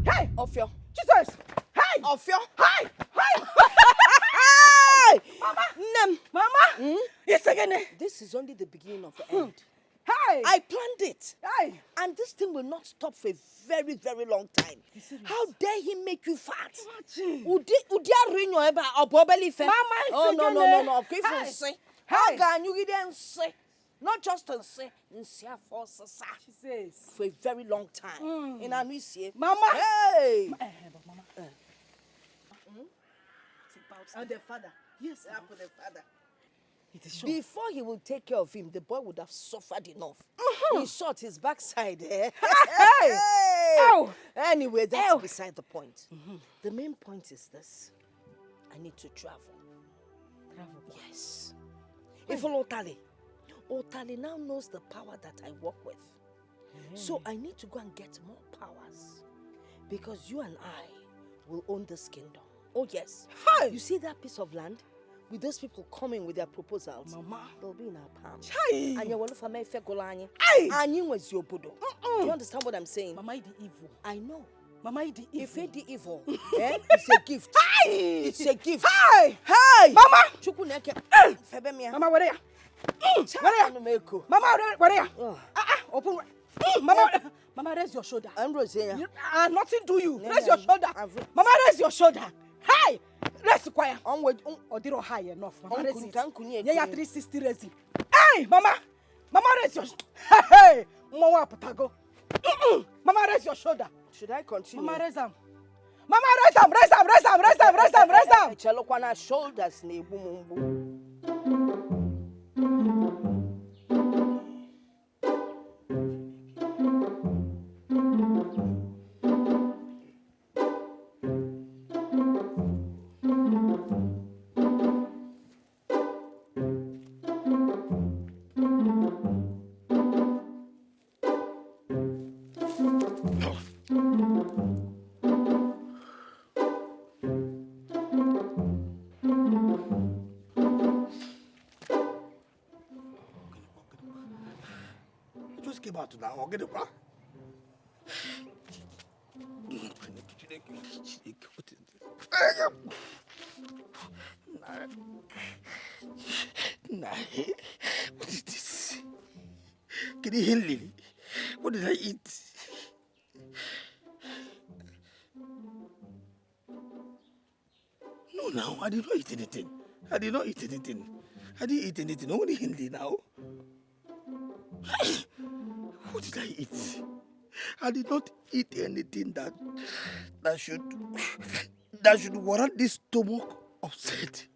B: Hey!
C: Ofio.
B: Jesus! Hey!
C: Ofio.
B: Hey! Hey! Mama!
C: Nem.
B: Mama! Yes, again.
C: This is only the beginning of the end.
B: Hey!
C: I planned it.
B: Hey!
C: And this thing will not stop for a very, very long time. How dare he make you fat?
B: Imagine.
C: Udi ring your eba obobeli fe.
B: Mama,
C: Oh no. Of course
B: Hey.
C: say.
B: Hey.
C: How can you get say? Not just to say, for a very long time. In a
B: Mama!
C: Hey!
B: But Mama.
C: And the father. Yes. The father.
E: It is sure. Before he will take care of him, the boy would have suffered enough. In short, his backside. Hey!
B: Ow!
E: Anyway, that's beside the point. The main point is this. I need to travel.
B: Travel?
E: Yes. If Otali now knows the power that I work with. So I need to go and get more powers. Because you and I will own this kingdom. Oh yes.
B: Hi.
E: You see that piece of land? With those people coming with their proposals,
B: Mama,
E: they'll be in our palms.
B: Chai.
E: And you will for me fegolani.
B: Aye.
E: And you was your bodo. Do you understand what I'm saying?
B: Mama, the evil.
E: I know.
B: Mama, the evil.
E: If it the evil, it's a gift.
B: Hi.
E: It's a gift.
B: Hi.
E: Hi.
B: Mama.
E: Chukuneke. Febemia.
B: Mama, where are you?
E: Mama,
B: Mama, where are you? Open. Mama, Mama, raise your shoulder.
E: I'm Rosia.
B: Nothing do you. Raise your shoulder. Mama, raise your shoulder. Hi. Rest quiet.
E: Onward.
B: Odiro high enough. Mama, raise it.
E: Yeah,
B: Yeah, 360 raise it. Hey, Mama. Mama, raise your shoulder. Hey. Mama, patago. Mama, raise your shoulder.
E: Should I continue?
B: Mama, raise them. Mama, raise them. Raise them. Raise them. Raise them. Raise them. Raise them.
E: Chelo kwana shoulders ne bumumbu.
F: Just came out now. Get it back. Nah. What is this? Can you hear Lily? What did I eat? No, now I did not eat anything. I did not eat anything. I didn't eat anything. Only Hindi now. What did I eat? I did not eat anything that should warrant this stomach upset.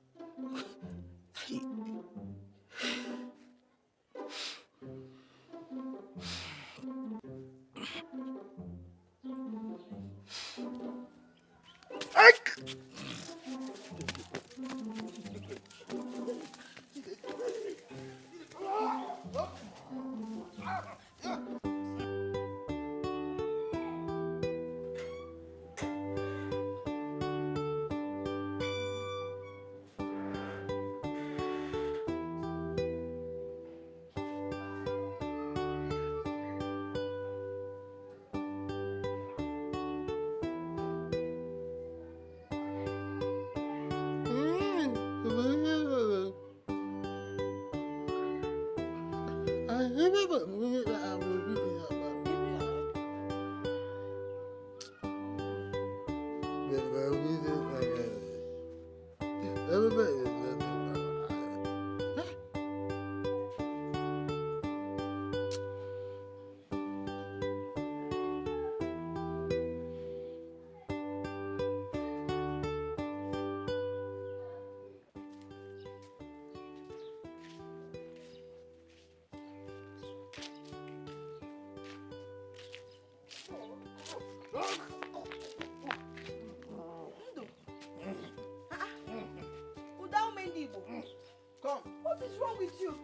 A: Come.
C: What is wrong with you?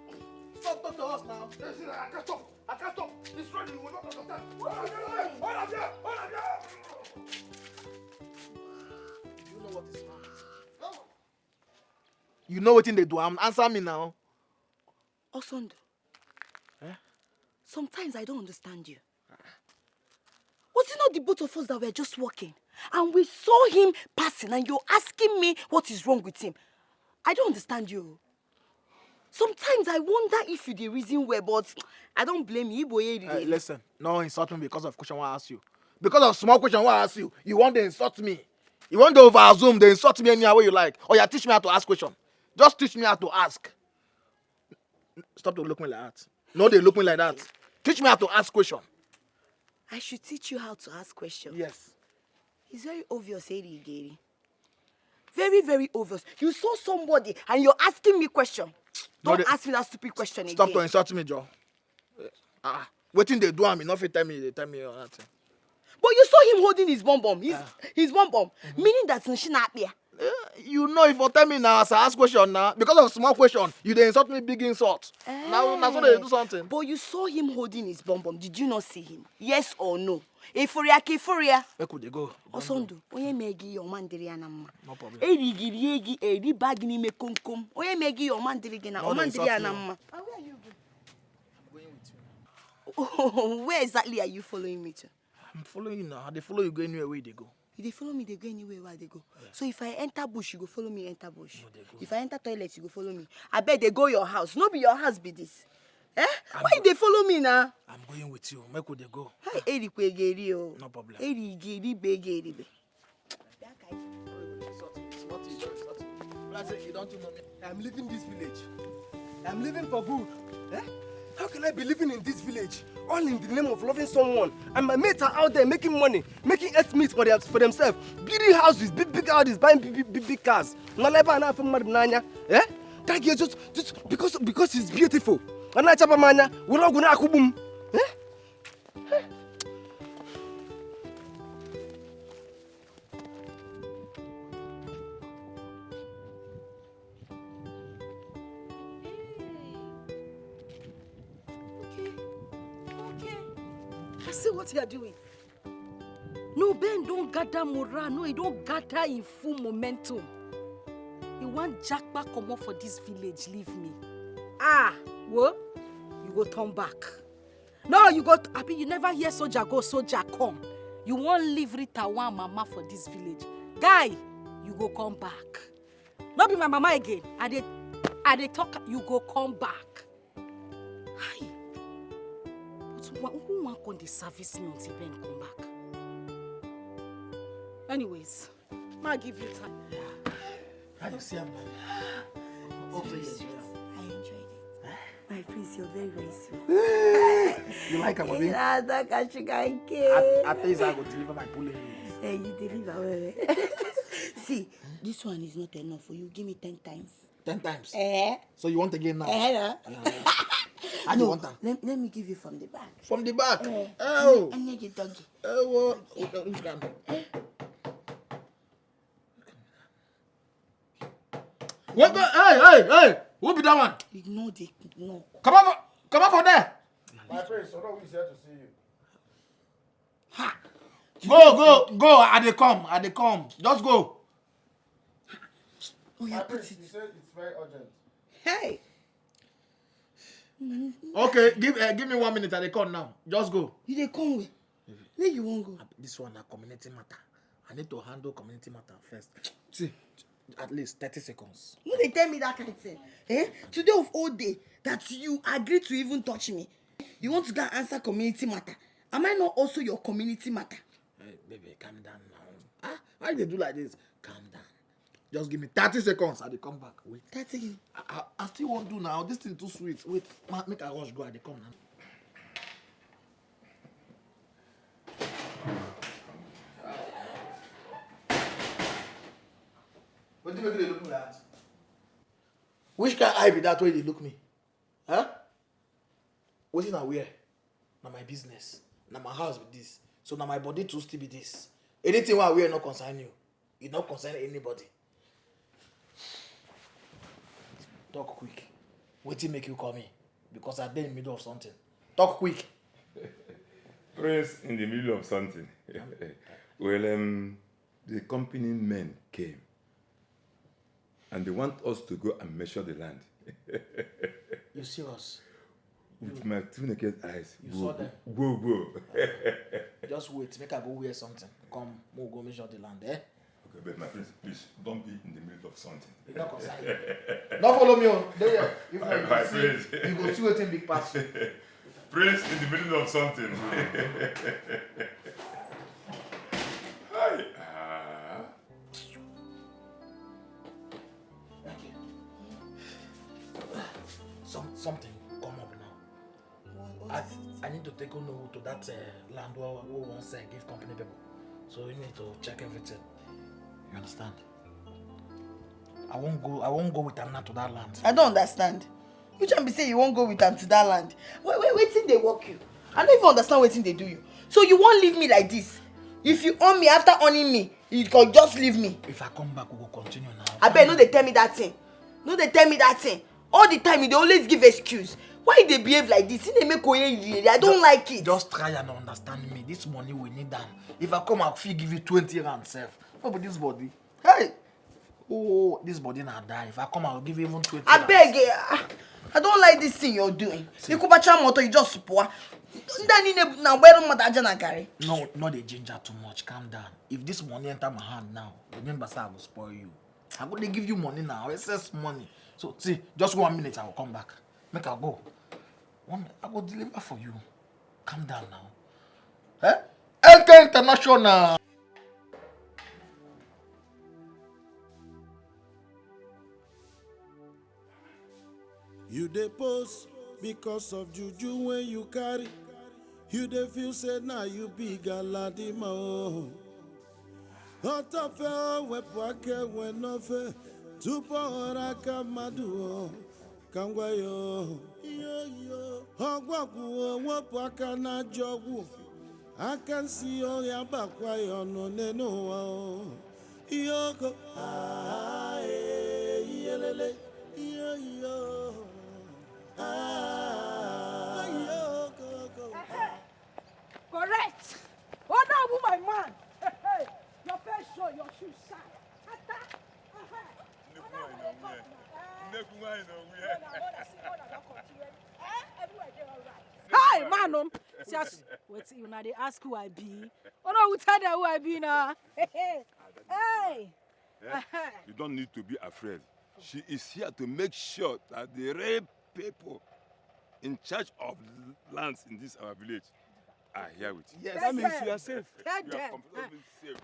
A: Stop talking to us now.
F: Listen, I can't stop. I can't stop. It's running. You will not understand.
C: What is wrong?
F: Hold up there. Hold up there.
A: You know what is wrong. You know what they do. Answer me now.
C: Osondo. Sometimes I don't understand you. Was it not the both of us that were just walking? And we saw him passing and you're asking me what is wrong with him? I don't understand you. Sometimes I wonder if you the reason why, but I don't blame you.
A: Listen, no insult me because of question I ask you. Because of small question I ask you, you want to insult me. You want to over-assume, they insult me anyhow way you like. Or you teach me how to ask question. Just teach me how to ask. Stop to look me like that. No, they look me like that. Teach me how to ask question.
C: I should teach you how to ask questions.
A: Yes.
C: It's very obvious, Gary. Very, very obvious. You saw somebody and you're asking me question. Don't
A: No,
C: ask me that stupid question
A: Stop to
C: again.
A: insult me, Joe. Waiting they do, me not tell me or nothing.
C: But you saw him holding his bomb. His bomb. Meaning that she not there.
A: You know, if you tell me now, as I ask question now, because of small question, you they insult me big insult. Now so they do something.
C: But you saw him holding his bomb. Did you not see him? Yes or no? Euphoria.
A: Where could they go?
C: Osondu, oye megi your man diri anamma.
A: No problem.
C: Eri bag ni me kom. Oye megi your man diri gena. O man diri anamma. Where are you going? I'm going with you. Oh, where exactly are you following me to?
A: I'm following you now. They follow you go anywhere where they go.
C: If they follow me, they go anywhere where they go. Yeah. So if I enter bush, you go follow me enter bush. No, if I enter toilet, you go follow me. I bet they go your house. No be your house be this. Eh? Why they follow me now?
A: I'm going with you. Make would they go?
C: No
A: problem. You don't know me.
D: I'm leaving this village. I'm leaving for good. Eh? How can I be living in this village? All in the name of loving someone. And my mates are out there making money, making ends meet for themselves. Building houses, big houses, buying big cars. Eh? That girl just because she's beautiful. And I chapa manya, we're all gonna akubum. Eh?
B: See what you are doing. No, Ben don't gather morale. No, he don't gather in full momentum. He want Jackpot come up for this village. Leave me. What? You go turn back. No, you go. You never hear soldier go, soldier come. You won't leave Rita one mama for this village. Guy, you go come back. Not be my mama again. I dey talk. You go come back. Hi. Who want on the service me until Ben come back? Anyways, I'll give you time.
A: How you see him?
C: I enjoyed it. My prince, you're very, very sweet.
A: You like her, baby?
C: I think
A: I go deliver my pulling.
C: Hey, you deliver. See, this one is not enough for you. Give me 10 times.
A: 10 times?
C: Eh?
A: So you want again now? How do you want them?
C: Let me give you from the back.
A: From the back?
C: Oh! I need you, doggy.
A: Oh, what? Hey! Who be that one?
C: Ignore the no.
A: Come on from there.
G: My friend, so no, he's here to see you.
A: Ha! Go! I dey come. Just go.
C: Oh, yeah,
G: My
C: put
G: friend,
C: it.
G: he said it's very urgent.
C: Hey!
A: Okay, give me 1 minute. I dey come now. Just go.
C: You dey come with? Where you won't go?
A: This one na community matter. I need to handle community matter first. See, at least 30 seconds.
C: You dey tell me that kind of thing. Eh? Today of all day that you agree to even touch me. You want to go and answer community matter. Am I not also your community matter?
A: Hey, baby, calm down now. Why they do like this? Calm down. Just give me 30 seconds. I dey come back. Wait.
C: 30.
A: I still won't do now. This thing too sweet. Wait, make I rush go. I dey come now. What do you make they look me at? Which kind eye be that way they look me? Huh? What is I wear? Na my business. Na my house be this. So na my body too still be this. Anything I wear not concern you. It not concern anybody. Talk quick. Wetin make you call me? Because I dey in the middle of something. Talk quick.
H: Prince in the middle of something. Well, the company men came. And they want us to go and measure the land.
A: You serious?
H: With my two naked eyes.
A: You saw them?
H: Go.
A: Just wait. Make I go wear something. Come, we'll go measure the land, eh?
H: Okay, but my prince, please, don't be in the middle of something.
A: You not concern you. Don't follow me on. There, if not, you
H: My
A: go
H: prince.
A: see, you go see wetin big pass.
H: Prince in the middle of something. Hi.
A: Thank you. Something come up now. I need to take on to that land where we want to give company people. So you need to check everything. You understand? I won't go with Amna to that land.
C: I don't understand. You just be say you won't go with them to that land. Wait till they walk you. I don't even understand what they do you. So you won't leave me like this. If you own me after owning me, you can just leave me.
A: If I come back, we will continue now.
C: I bet no they tell me that thing. No they tell me that thing. All the time they always give excuse. Why they behave like this? They make I don't like it.
A: Just try and understand me. This money we need them. If I come out, fee give you 20 rand self. What about this body? Hey! Oh, this body not die. If I come out, I'll give you even 20
C: I beg you. I don't like this thing you're doing. You could batch motor, you just support.
A: No, not the ginger too much. Calm down. If this money enter my hand now, remember I will spoil you. I'm going to give you money now. Excess money. So see, just 1 minute, I will come back. Make her go. 1 minute, I will deliver for you. Calm down now. Eh? Enter International.
I: You dey post because of juju when you carry. You dey feel say now you be galadima oh. Otofe wepu ake wenofe tupo oraka madu oh. Kangwa yo ogwagu wepu aka na jogu. I can see your yabakwa yo no neno oh. Yoko yelele yo.
B: Correct. Oh no, my man. Your face show, your shoes shine. Nukwu Nwanyi no Hi, man. Just wait, you now they ask who I be. Oh no, we tell them who I be now. Hey.
H: You don't need to be afraid. She is here to make sure that the rape people in charge of lands in this our village are here with you.
A: Yes,
H: that means you are safe.
B: Tell
H: You are
B: them.
H: completely safe.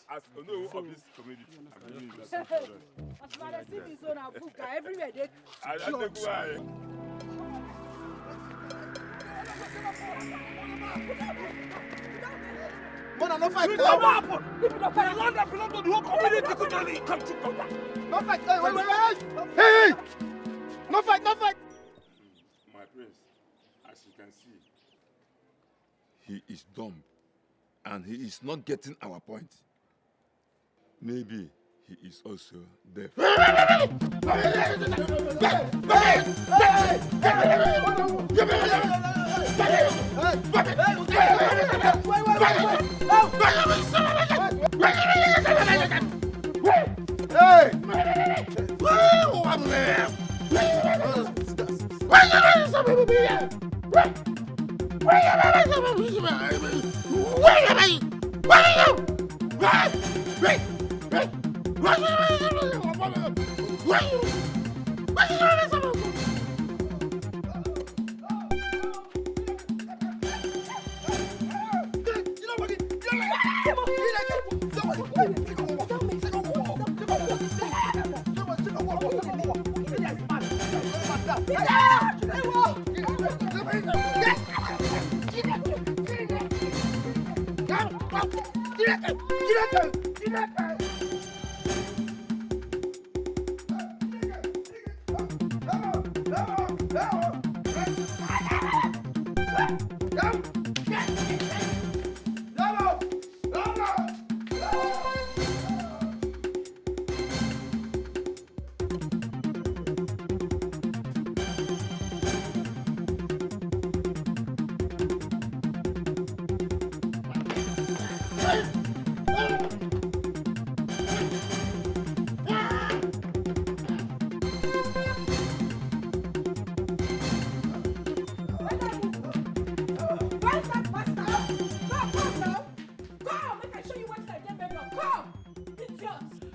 H: As you know of this community, I'm doing that.
B: As far as see this on Afuka, everywhere they
A: Mona, no fight.
B: What happened? The land that belongs to the whole community. Come.
A: No fight. Hey! No fight.
H: My prince, as you can see, he is dumb and he is not getting our point. Maybe he is also deaf.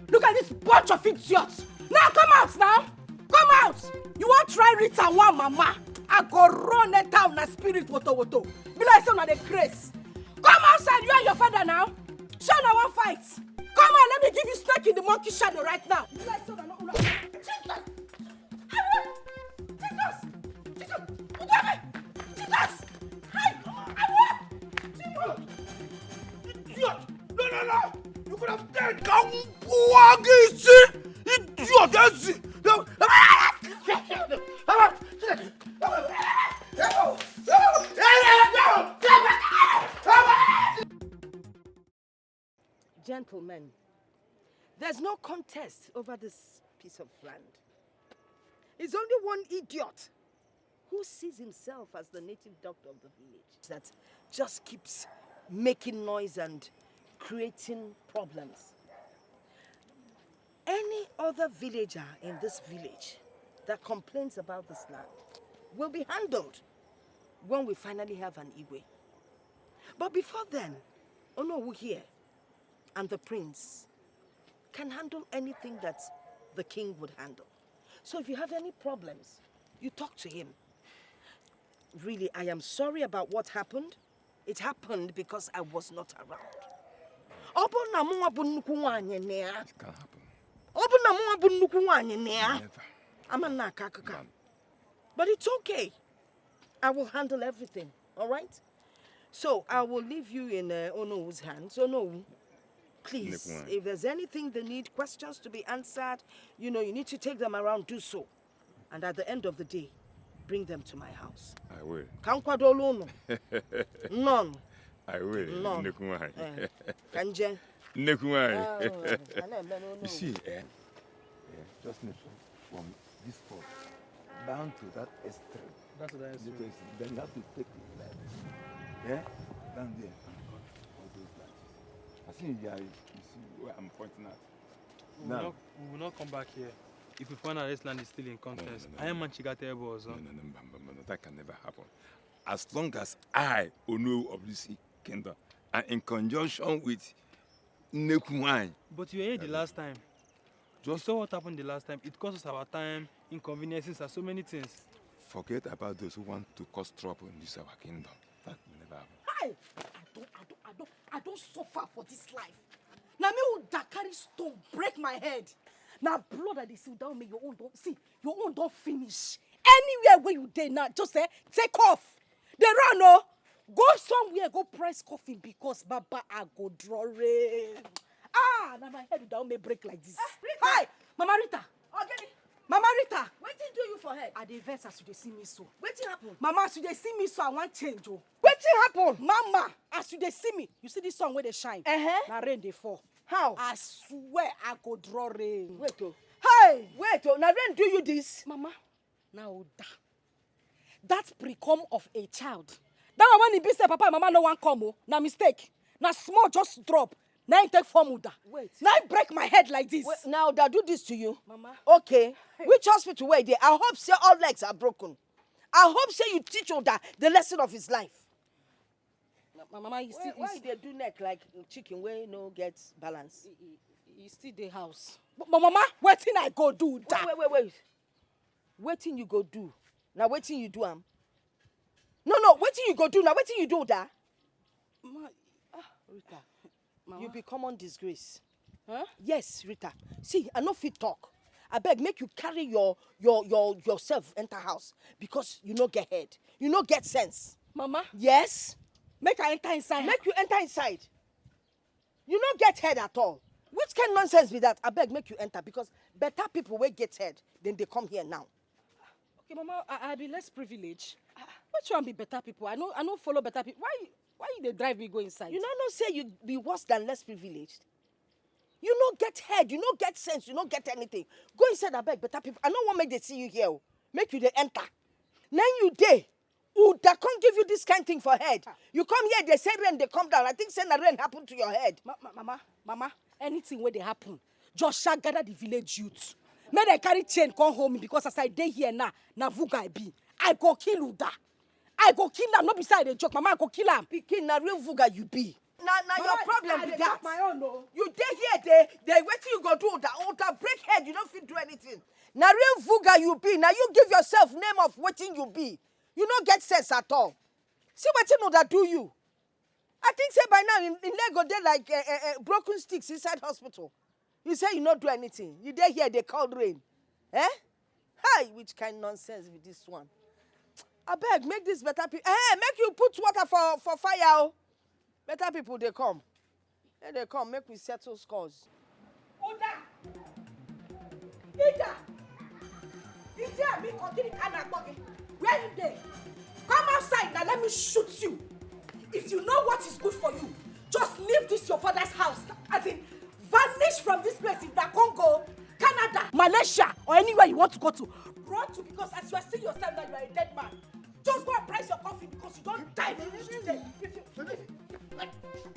B: Look at this bunch of idiots. Now come out now. Come out. You want try Rita one mama? I go run it down na spirit woto. Be like some of the craze. Come outside, you and your father now. Show now one fight. Come on, let me give you snake in the monkey shadow right now. Be like some of the Jesus.
F: Idiot! No! You could have dead. Idiot!
E: Gentlemen, there's no contest over this piece of land. It's only one idiot who sees himself as the native doctor of the village that just keeps making noise and creating problems. Any other villager in this village that complains about this land will be handled when we finally have an Igwe. But before then, Onowu here and the prince can handle anything that the king would handle. So if you have any problems, you talk to him. Really, I am sorry about what happened. It happened because I was not around.
H: It can't happen.
E: But it's okay. I will handle everything, all right? So I will leave you in Onowu's hands. Onowu, please, if there's anything they need, questions to be answered, you need to take them around, do so. And at the end of the day, bring them to my house.
H: I will.
E: None.
H: I will.
E: None.
H: Nukwu Nwanyi.
E: Kanje.
H: Nukwu Nwanyi. You see, just from this spot down to that extreme.
A: That's what I see.
H: Then you have to take it like this. Yeah? Down there. All those branches. I think you see where I'm pointing at.
A: We will not come back here. If we find out this land is still in contest, I am Manchigate also.
H: No, that can never happen. As long as I, Ono of this kingdom, am in conjunction with Nukwu Nwanyi.
A: But you were here the last time. You saw what happened the last time. It cost us our time, inconveniences, and so many things.
H: Forget about those who want to cause trouble in this our kingdom. That will never happen.
B: Hey! I don't suffer for this life. Now me who da carry stone break my head. Now blood that they see down me, your own don't finish. Anywhere where you dey now, just take off. They run, no. Go somewhere, go press coffin because Baba I go draw rain. Now my head down may break like this. Hi, Mama Rita. Okay. Mama Rita.
C: Wetin do you for head?
B: I dey vex as you dey see me so.
C: Wetin happen?
B: Mama, as you dey see me so, I want change. Oh.
C: Wetin happen?
B: Mama, as you dey see me, you see this sun where they shine.
C: Uh-huh.
B: Now rain dey fall.
C: How?
B: I swear I go draw rain.
C: Wait, oh.
B: Hey!
C: Wait, oh. Now rain do you this?
B: Mama, now that pre-come of a child. That one when he be say, Papa and Mama no one come, oh. Now mistake. Now small just drop. Now you take formula.
C: Wait.
B: Now I break my head like this.
C: Wait, now they do this to you?
B: Mama.
C: Okay. Hey. Which hospital were they? I hope say all legs are broken. I hope say you teach Oda the lesson of his life.
B: Mama, you still...
C: Why they do neck like chicken where no get balance?
B: You still the house. But Mama, wetin I go do that?
C: Wait. Wetin you go do? Now wetin you do No, wetin you go do? Now wetin you do that?
B: Mama,
C: Rita,
B: Mama.
C: you be common disgrace.
B: Huh?
C: Yes, Rita. See, I no fit talk. I beg, make you carry yourself enter house because you no get head. You no get sense.
B: Mama.
C: Yes.
B: Make I enter inside.
C: Make you enter inside. You no get head at all. Which kind of nonsense be that? I beg, make you enter because better people will get head than they come here now.
B: Okay, Mama, I be less privileged. Which one be better people? I know follow better people. Why they drive me go inside?
C: You know say you be worse than less privileged. You no get head, you no get sense, you no get anything. Go inside, I beg, better people. I don't want make they see you here. Make you they enter. Then you dey. That can't give you this kind of thing for head. You come here, they say rain, they come down. I think say rain happen to your head.
B: Mama, anything where they happen, just shall gather the village youths. May they carry chain come home because as I dey here now, na vuga I be. I go kill Uda. I go kill her, not beside a joke. Mama, I go kill her.
C: Pikin, na real vuga you be. Now your problem be that.
B: My own, no.
C: You dey here, they wait till you go do that. Break head, you don't fit do anything. Now real vuga you be. Now you give yourself name of waiting you be. You don't get sense at all. See what you know that do you. I think say by now in Lego they like broken sticks inside hospital. You say you not do anything. You dey here they call rain. Hi, which kind of nonsense with this one? I beg, make this better people. Make you put water for fire. Oh. Better people they come. Here they come. Make we settle scores.
B: Uda! Ida! Ida, me continue kana bogi. Where you there? Come outside now, let me shoot you. If you know what is good for you, Just leave this your father's house. As in, vanish from this place in the Congo, Canada, Malaysia, or anywhere you want to go to. Run to, because as you are seeing yourself now, you are a dead man. Just go and price your coffee because you don't die today. Look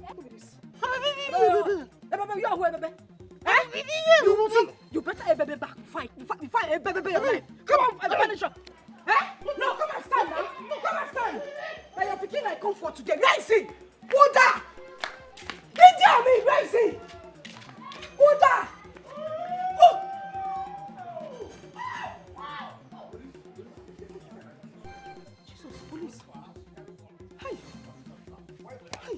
B: at this. You are who, baby? You better a baby back. Fight a baby alive. Come on, furniture. No, come and stand now. Come and stand. Now you're picking like comfort today. Where is he? Buddha! India me, where is he? Buddha! Oh! Jesus, police. Hey! Hey!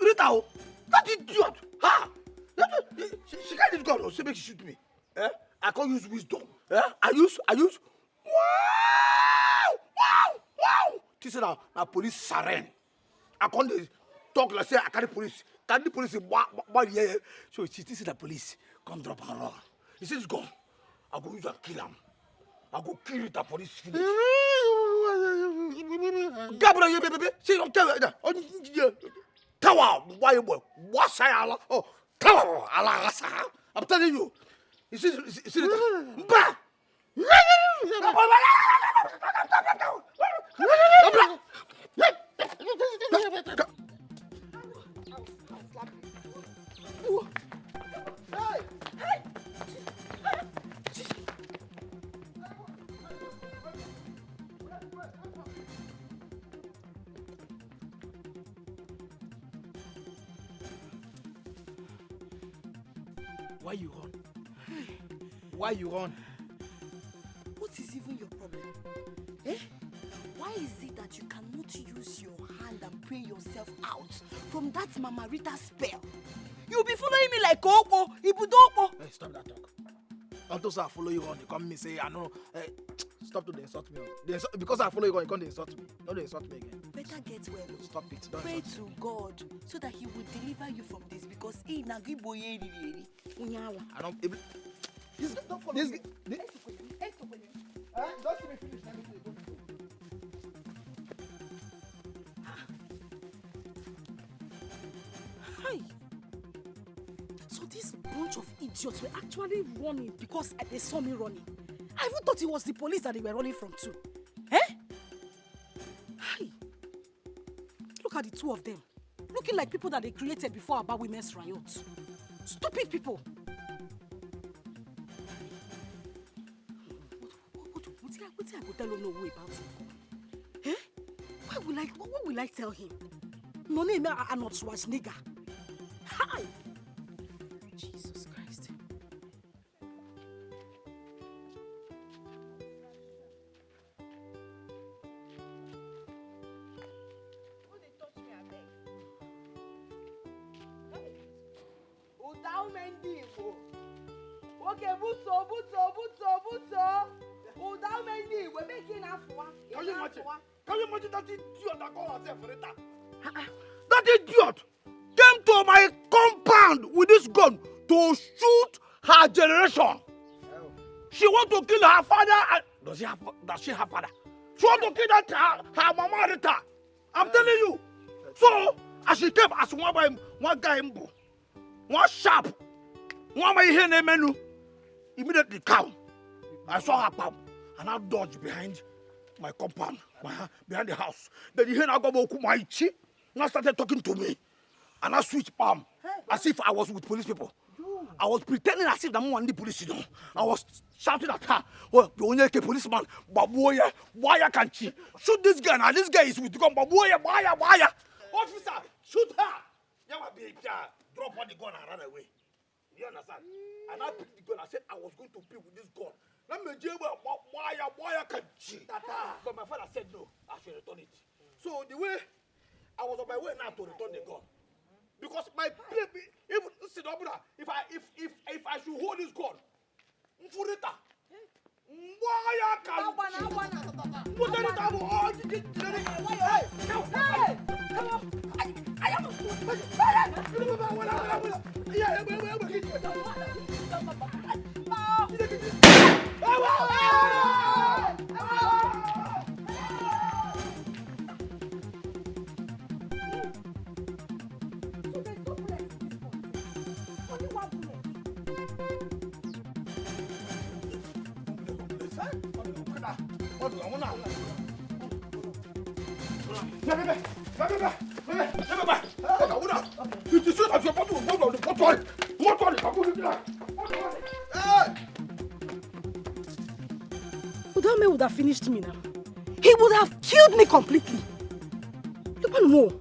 F: Rita, that idiot! Ha! She can't this gun, she make she shoot me. I can't use wisdom. I use. Wow! This is now police siren. I can't talk like say I carry police. Carry the police yeah. So she this is the police. Come drop her run. He says gun. I go use and kill him. I go kill the police finish. Gabriel, baby. See you tell Tower, why boy? What's I? Oh, tower, I'm telling you. You see bah!
A: Why you run? Why you run?
C: What is even your problem? Why is it that you cannot use your hand and pray yourself out from that Mama Rita spell? You'll be following me like Oko, Ibudoko.
A: Hey, stop that talk. Until I follow you on, you come me say, I know. Stop to insult me. Because I follow you on, you can't insult me. Don't insult me again.
C: Better get well.
A: Stop it. Don't
C: Pray
A: insult me.
C: to God so that He will deliver you from this because He nagiboye really.
A: I don't. Don't follow me. Don't see me finish.
B: Hi. So this bunch of idiots were actually running because they saw me running. I even thought it was the police that they were running from too. Hi. Look at the two of them. Looking like people that they created before about women's riots. Stupid people. What I go tell no way about him? What will I tell him? No name are not Schwarzenegger. Hi! Jesus Christ.
C: Okay, Buto. Without me, we're making afwa.
F: Can you imagine that idiot that called herself Rita? That idiot came to my compound with this gun to shoot her generation. She want to kill her father. Does she have father? She want to kill her mama Rita. I'm telling you. So, as she came as one guy, one sharp, one by her menu, immediately come. I saw her pop and I dodged behind my compound, behind the house. Then the hen I got my cheek and I started talking to me. And I switched palm as if I was with police people. I was pretending as if I'm one of the police, you know. I was shouting at her, well, you only a policeman, Baboya, why can't she? Shoot this guy now, this guy is with the gun, Baboya, why? Officer, shoot her! Drop on the gun and run away. You understand? And I picked the gun, I said I was going to pick with this gun. Let me jail, why can't she? But my father said no, I should return it. So the way, I was on my way now to return the gun. Because my baby, if I should hold this gun, Rita.
B: Udame would have finished me now. He would have killed me completely. Look at more.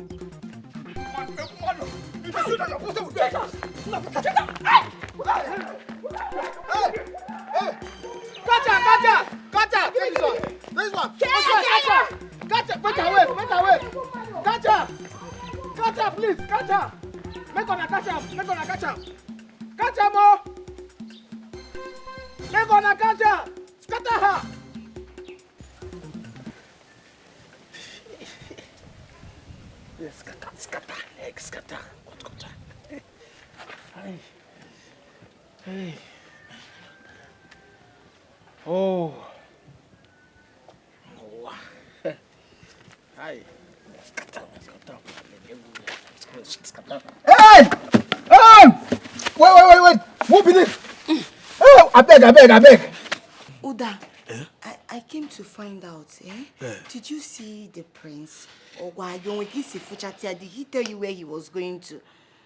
A: Catch her, please, catch her. Make her catch her, Catch her, more. Make her catch her. Scatter her. Scatter. What? Hey. Oh. Hi. Scatter. Hey! Wait! Who be this? Oh, I beg.
C: Uda, I came to find out, Did you see the prince? Or why did he tell you where he was going to?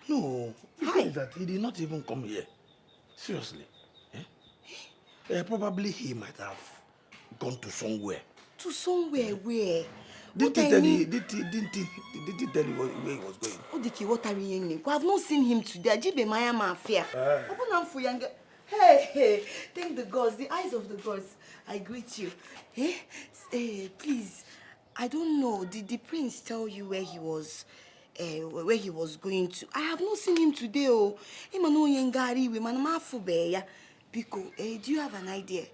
F: No, the thing is that he did not even come here. Seriously. Probably he might have gone to somewhere.
C: To somewhere where?
F: Didn't he tell you where he was going?
C: Odiki, what are you doing? I have not seen him today. Ajibe Maya Mafia. Hey, thank the gods, the eyes of the gods. I greet you. Please, I don't know. Did the prince tell you where he was going to? I have not seen him today. Oh, Biko, do you have an idea?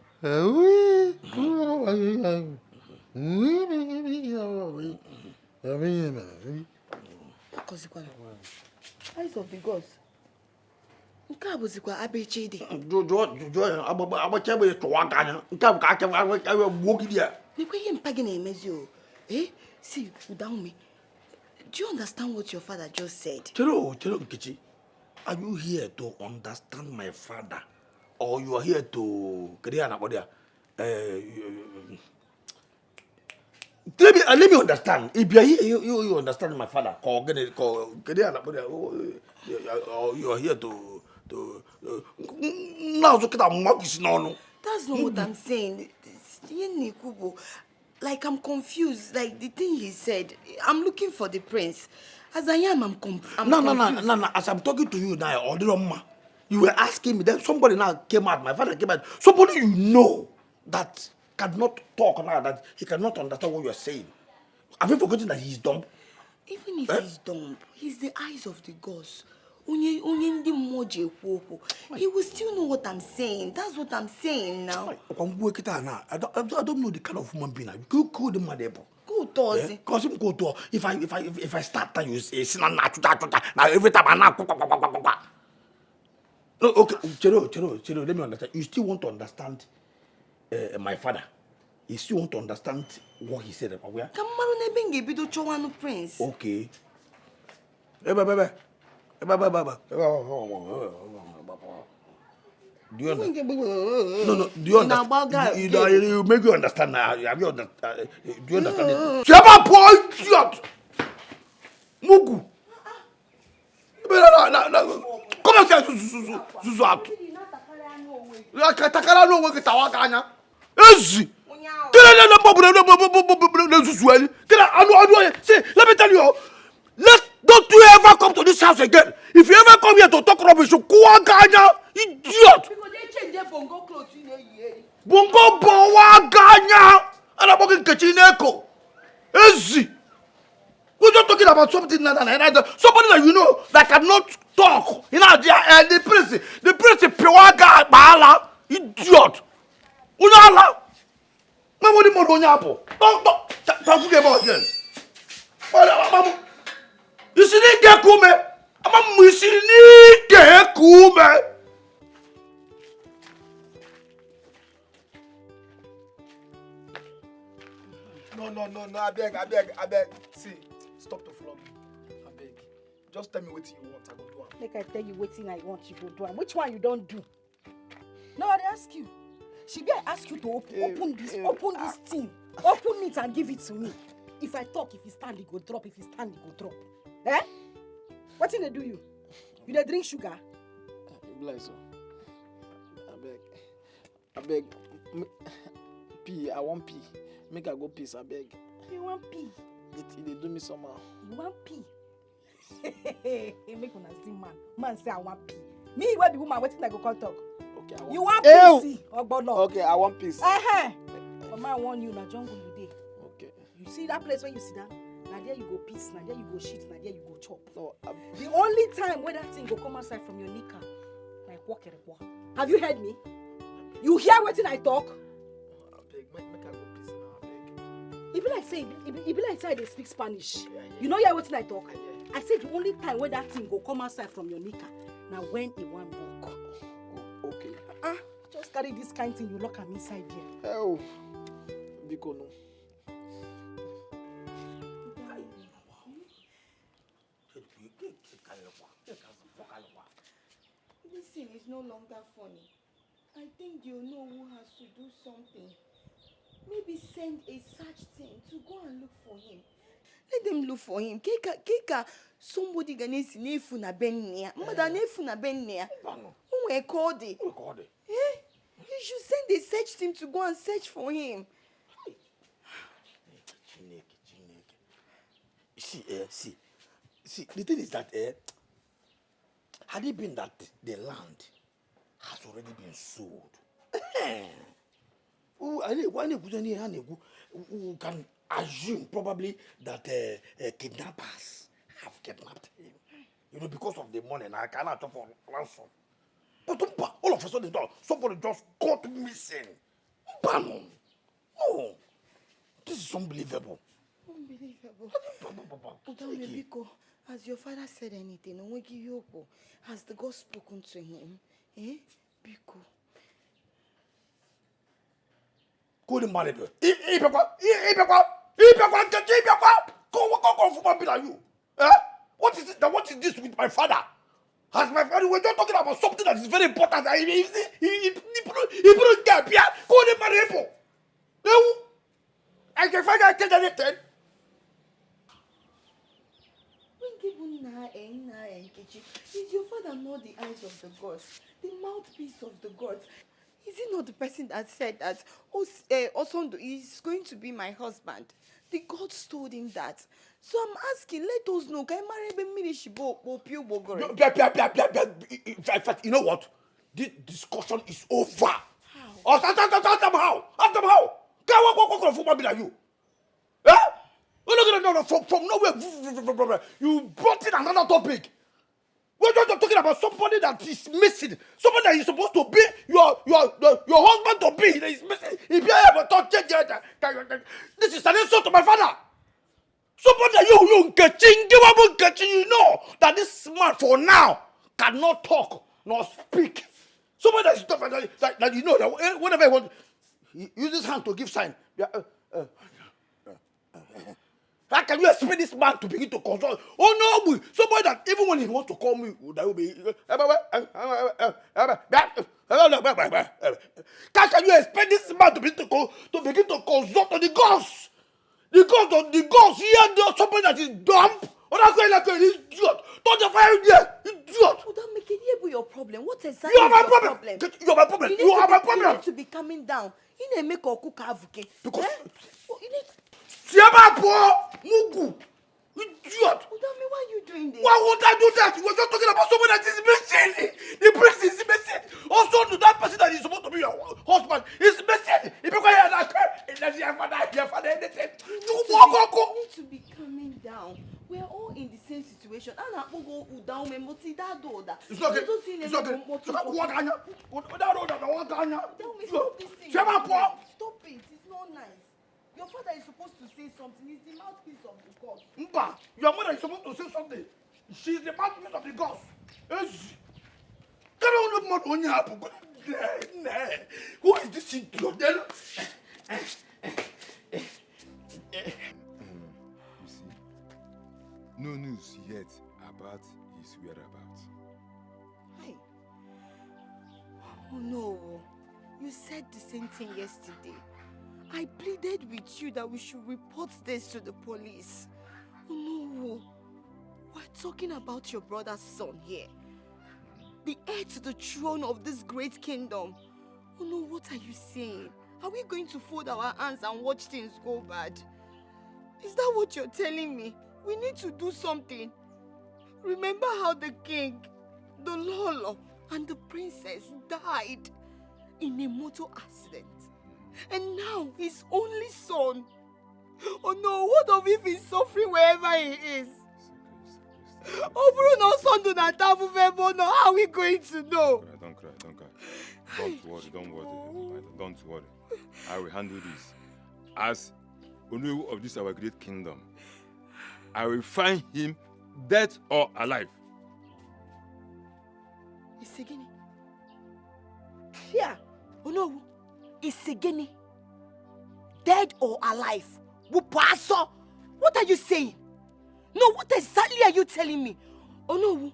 C: Eyes of the gods. See, without me. Do you understand what your father just said?
F: Chelo Nkechi, are you here to understand my father? Or you are here to let me understand. If you are here, you understand my father. Or you are here to now look at that mug is no.
C: That's not what I'm saying. Like, I'm confused. Like, the thing he said, I'm looking for the prince. As I am, I'm confused.
F: No. As I'm talking to you now, you were asking me, then somebody now came out, my father came out. Somebody you know that cannot talk now, that he cannot understand what you are saying. Have you forgotten that he's dumb?
C: Even if he's dumb, he's the eyes of the gods. He will still know what I'm saying. That's what I'm saying now.
F: I don't know the kind of human being. You could the mother. Because if I start to use now every time I now. Okay, Chelo, let me understand. You still want to understand my father? You still want to understand what he said about where?
C: Prince.
F: Okay. Do you understand? No. Do you understand? You make you understand now. Have you understand? Do you understand it? Sheba boy, idiot! Mugu. No. Come on, say Susu out. Takara no we kitawa kanya. Ezi. See, let me tell you. Don't you ever come to this house again. If you ever come here to talk rubbish, you go Ganya, idiot.
C: Because they change their bongo clothes in a year.
F: Bongo bowa Ganya. And I'm walking Kachineko. Easy. We're just talking about something somebody that you know that cannot talk. You know, the prince, pure guy, Bahala, idiot. Unala. Nobody more on Apple. Don't forget about again. You see, they get cool, man. I'm missing get cool, man.
A: No, I beg. See, stop to flog me. I beg. Just tell me what you want, I go do it.
B: Make I tell you what I want, you go do it. Which one you don't do? No, I ask you. She be I ask you to open this thing. Open it and give it to me. If I talk, if you stand, it go drop. If you stand, it go drop. Eh? What thing they do you? You dey drink sugar?
A: Bless you. I beg. Pee, I want pee. Make I go piss, I beg.
B: You want pee?
A: They do me somehow.
B: You want pee? Make una see man. Man say I want pee. Me where the woman waiting I go call talk.
A: Okay,
B: you want pee?
A: Okay, I want peace.
B: But man want you na jungle you dey.
A: Okay.
B: You see that place where you sit down? Now there you go piss, now there you go shit, now there you go chop.
A: No,
B: the only time where that thing go come outside from your nika, like walk at walk. Have you heard me? You hear what I talk?
A: Make I go piss now, I beg.
B: It be like say they speak Spanish. Yeah. You know hear what I talk? Yeah. I said the only time where that thing go come outside from your nika, now when it won't walk.
A: Okay.
B: Just carry this kind thing, you lock am inside there.
A: Oh, Biko no.
C: This thing is no longer funny. I think you know who has to do something. Maybe send a search team to go and look for him. Let them look for him. Keka, somebody gonna see nefu na bennia. Mother nefu na bennia. Who we called it? You should send a search team to go and search for him.
F: See, the thing is that had it been that the land has already been sold, we can assume probably that kidnappers have kidnapped him. You know, because of the money, and I cannot offer ransom. But all of a sudden, somebody just got missing. No, this is unbelievable.
C: Biko, has your father said anything? Has the God spoken to him? Biko.
F: Go to marry her. What is it? What is this with my father? Has my father? We're just talking about something that is very important. He put get here. Go to marry her. I can find out anything.
C: Is your father not the eyes of the gods, the mouthpiece of the gods? Is he not the person that said that Osondo is going to be my husband? The gods told him that. So I'm asking, let us know.
F: In fact, you know what? This discussion is over. How? Ask them how. Go for like you. No, from nowhere, you brought in another topic. We're just talking about somebody that is missing. Somebody that is supposed to be your husband to be. That is missing. If you ever talk, this is an insult to my father. Somebody that you know that this man for now cannot talk nor speak. Somebody that is tough that you know that whenever he wants, he uses hand to give sign. How can you expect this man to begin to consult? Oh no, somebody that even when he wants to call me, that will be. How can you expect this man to begin to consult on the gods? The gods here, somebody that is dumb. Or that's like an idiot. Don't you find there, idiot?
C: Well, that make it your problem. What exactly
F: you are my
C: is your
F: problem? You are my problem. You are my problem.
C: You need to be calming down. You need to make a cook avuke.
F: Because
C: you need.
F: Nukwu, idiot.
C: Udami, why are you doing this?
F: Why would I do that? We were just talking about someone that is missing. The priest is missing. Also, to that person that is supposed to be your husband is missing. If you can't anything.
C: You need to be calming down. information. Ana go down me moti that order.
F: It's okay. It's okay. What can you? That order, what can you?
C: Tell me stop this thing. Stop it. It's not nice. Your father is supposed to say something. He's the mouthpiece of the gods.
F: Mba, your mother is supposed to say something. She's the mouthpiece of the gods. Yes. Can I not more on your who is this idiot?
H: You see, no news yet about his whereabouts.
C: Hey. Oh no. You said the same thing yesterday. I pleaded with you that we should report this to the police. Oh no. We're talking about your brother's son here. The heir to the throne of this great kingdom. Oh no, what are you saying? Are we going to fold our hands and watch things go bad? Is that what you're telling me? We need to do something. Remember how the king, the Lolo, and the princess died in a motor accident. And now his only son. Oh no, what of if he's suffering wherever he is? Oh, Bruno, son, do not have a how are we going to know?
H: Don't cry. Don't worry. I will handle this. As Onu of this our great kingdom, I will find him dead or alive.
C: Isegini. Yeah. Oh no. Isegini. Dead or alive? Wupaso. What are you saying? No, what exactly are you telling me? Oh no.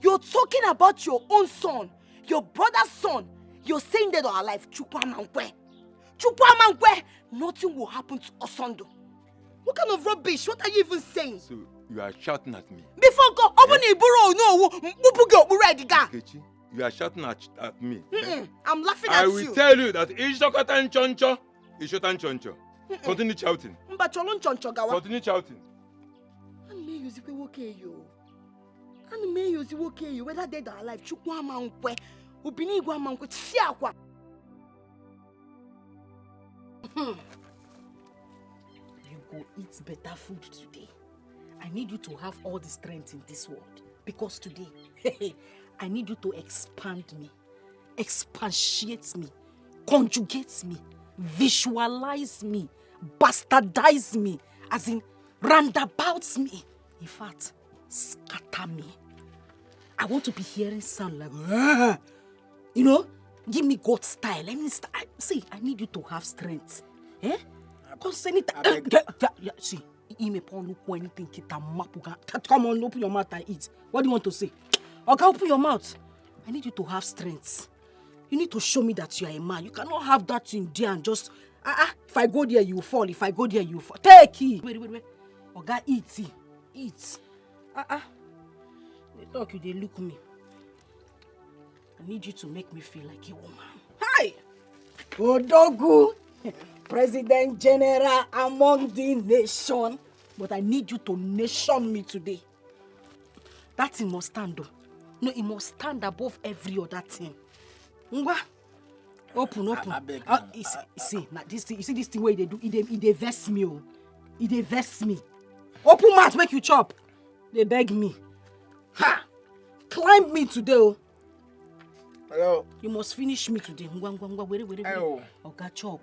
C: You're talking about your own son, your brother's son. You're saying dead or alive. Chukwamankwe. Nothing will happen to Osondo. What kind of rubbish? What are you even saying?
H: So you are shouting at me.
C: Before God, open a burrow. No,
H: Kechi, you are shouting at me.
C: I'm laughing at you.
H: I will tell you that Ishokatan Choncho, Ishotan Choncho. Continue shouting. Continue shouting.
C: Whether dead or alive, you
E: go eat better food today. I need you to have all the strength in this world. Because today, I need you to expand me, expatiate me, conjugate me, visualize me, bastardize me, as in roundabouts me. In fact, scatter me. I want to be hearing sound like, you know, give me God style. Let me see, I need you to have strength. Eh? See, anything. Come on, open your mouth and eat. What do you want to say? Okay, open your mouth. I need you to have strength. You need to show me that you are a man. You cannot have that in there and just, if I go there, you fall. If I go there, you fall. Take it. Wait. Okay, eat. Eat. They talk, they look me. I need you to make me feel like a woman. Hi! Odogu! President General among the nation. But I need you to nation me today. That thing must stand though. No, it must stand above every other thing. Ngwa. Open. See, now this thing, you see this thing where they do, it vex me. It vex me. Open mouth, make you chop. They beg me. Ha! Climb me today. Oh.
A: Hello.
E: You must finish me today. Wait.
A: Hello.
E: Oga, chop.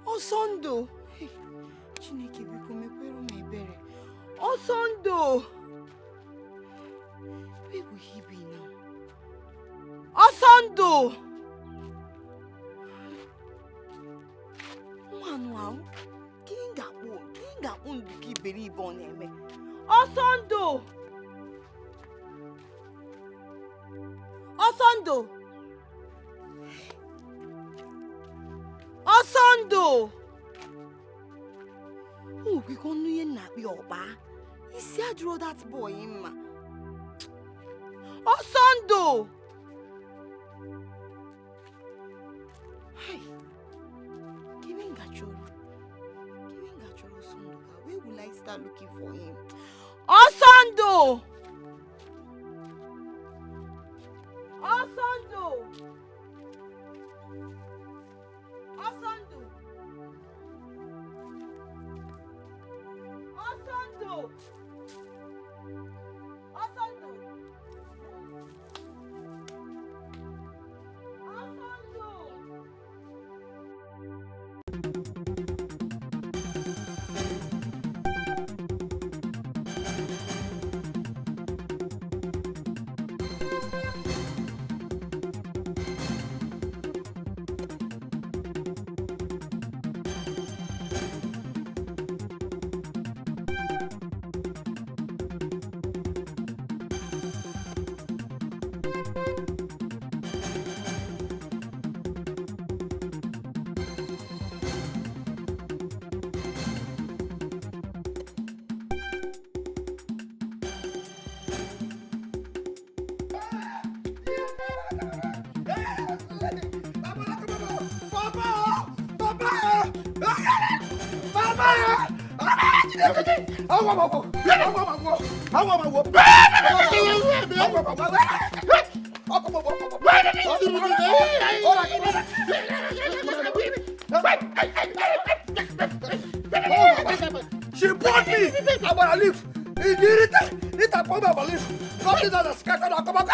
C: Osondo. Chineke biko mekwere m ebere. Osondo. Where will he be now? Osondo. Manu ahụ. King ga-akpụ nduku iberibe ọ na-eme. Osondo. Oh, we gonna know na be oba. You see I draw that boy in ma. Osondo. Hey. Give me Gachoro Osondo. Where will I start looking for him? Osondo. Osondo.
F: She bought me. I'm gonna leave. Rita, come on, leave. Nothing that scattered. Come on.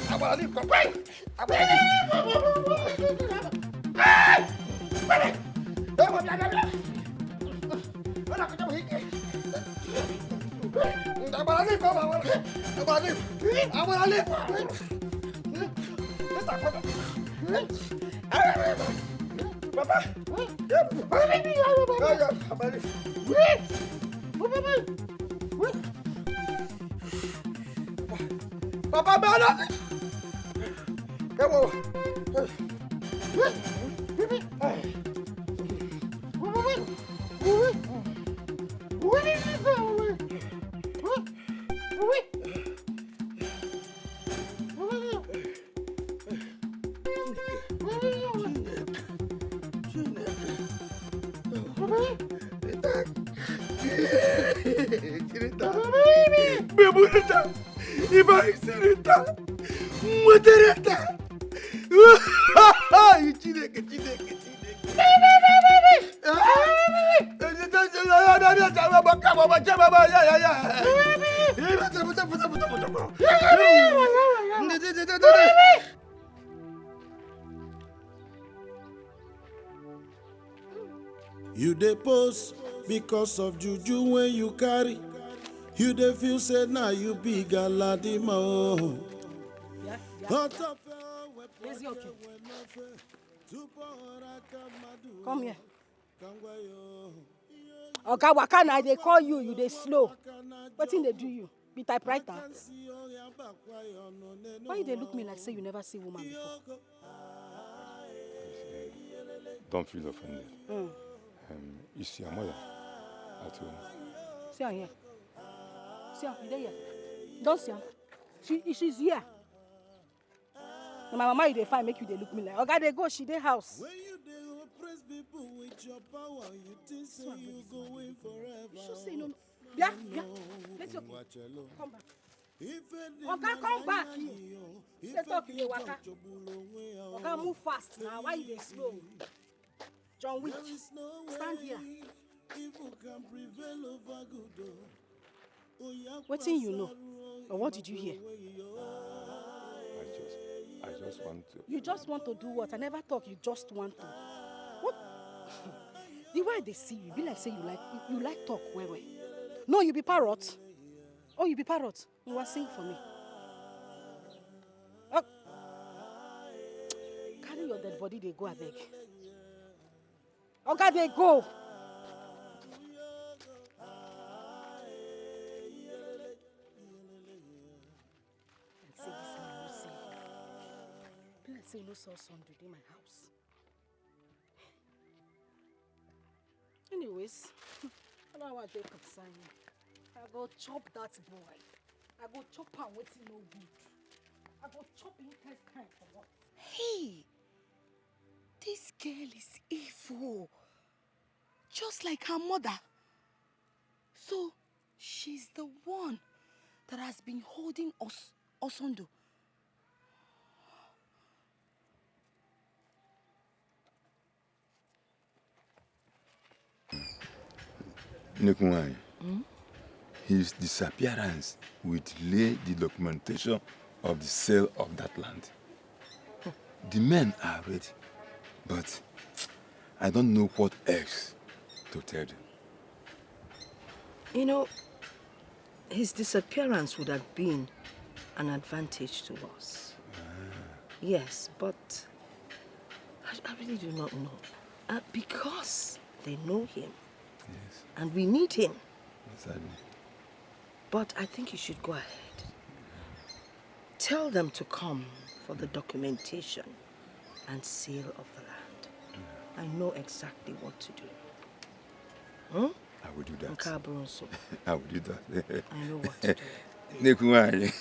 F: I'm gonna leave. Come on. I'm gonna Papa, Barnas! Come on. Rita, if I see Rita, what Rita?
I: You dey post because of juju when you carry. You dey feel say now you be galadima oh.
B: Where's your key? Come here. Oga waka na dey call you, you dey slow. Wetin dey do you? Be typewriter? Why you dey look me like say you never see woman before?
H: Don't feel offended. You see your mother at home.
B: See her here. See her, you dey here. Don't see her. She's here. Na my mama you dey find make you dey look me like. Oga dey go, she dey house.
I: When you dey oppress people with your power, you think say you going forever.
B: You should say no. Yeah. Let's go. Come back. Oga, come back. Say talk you dey waka. Oga, move fast now. Why you dey slow? John Wick, stand here. What thing you know? Or what did you hear?
H: I just want to.
B: You just want to do what? I never talk, you just want to. What? The way they see you, be like say you like talk well. No, you be parrot. Oh, you be parrot. You want sing for me. Oh. Carry your dead body, they go, I beg. Okay, they go. Say no saw Sunday in my house. Anyways, I don't want to take concern. I go chop that boy. I go chop him waiting no good. I go chop him intestine for what?
C: Hey, this girl is evil. Just like her mother. So, she's the one that has been holding Osondo.
H: Nukwu Nwanyi, his disappearance will delay the documentation of the sale of that land. The men are ready, but I don't know what else to tell them.
E: You know, his disappearance would have been an advantage to us. Yes, but I really do not know. Because they know him.
H: Yes.
E: And we need him.
H: Exactly.
E: But I think you should go ahead. Tell them to come for the documentation and sale of the land. I know exactly what to do.
H: I will do that.
E: I
H: will do that.
E: I know what to do.
H: Nukwu Nwanyi.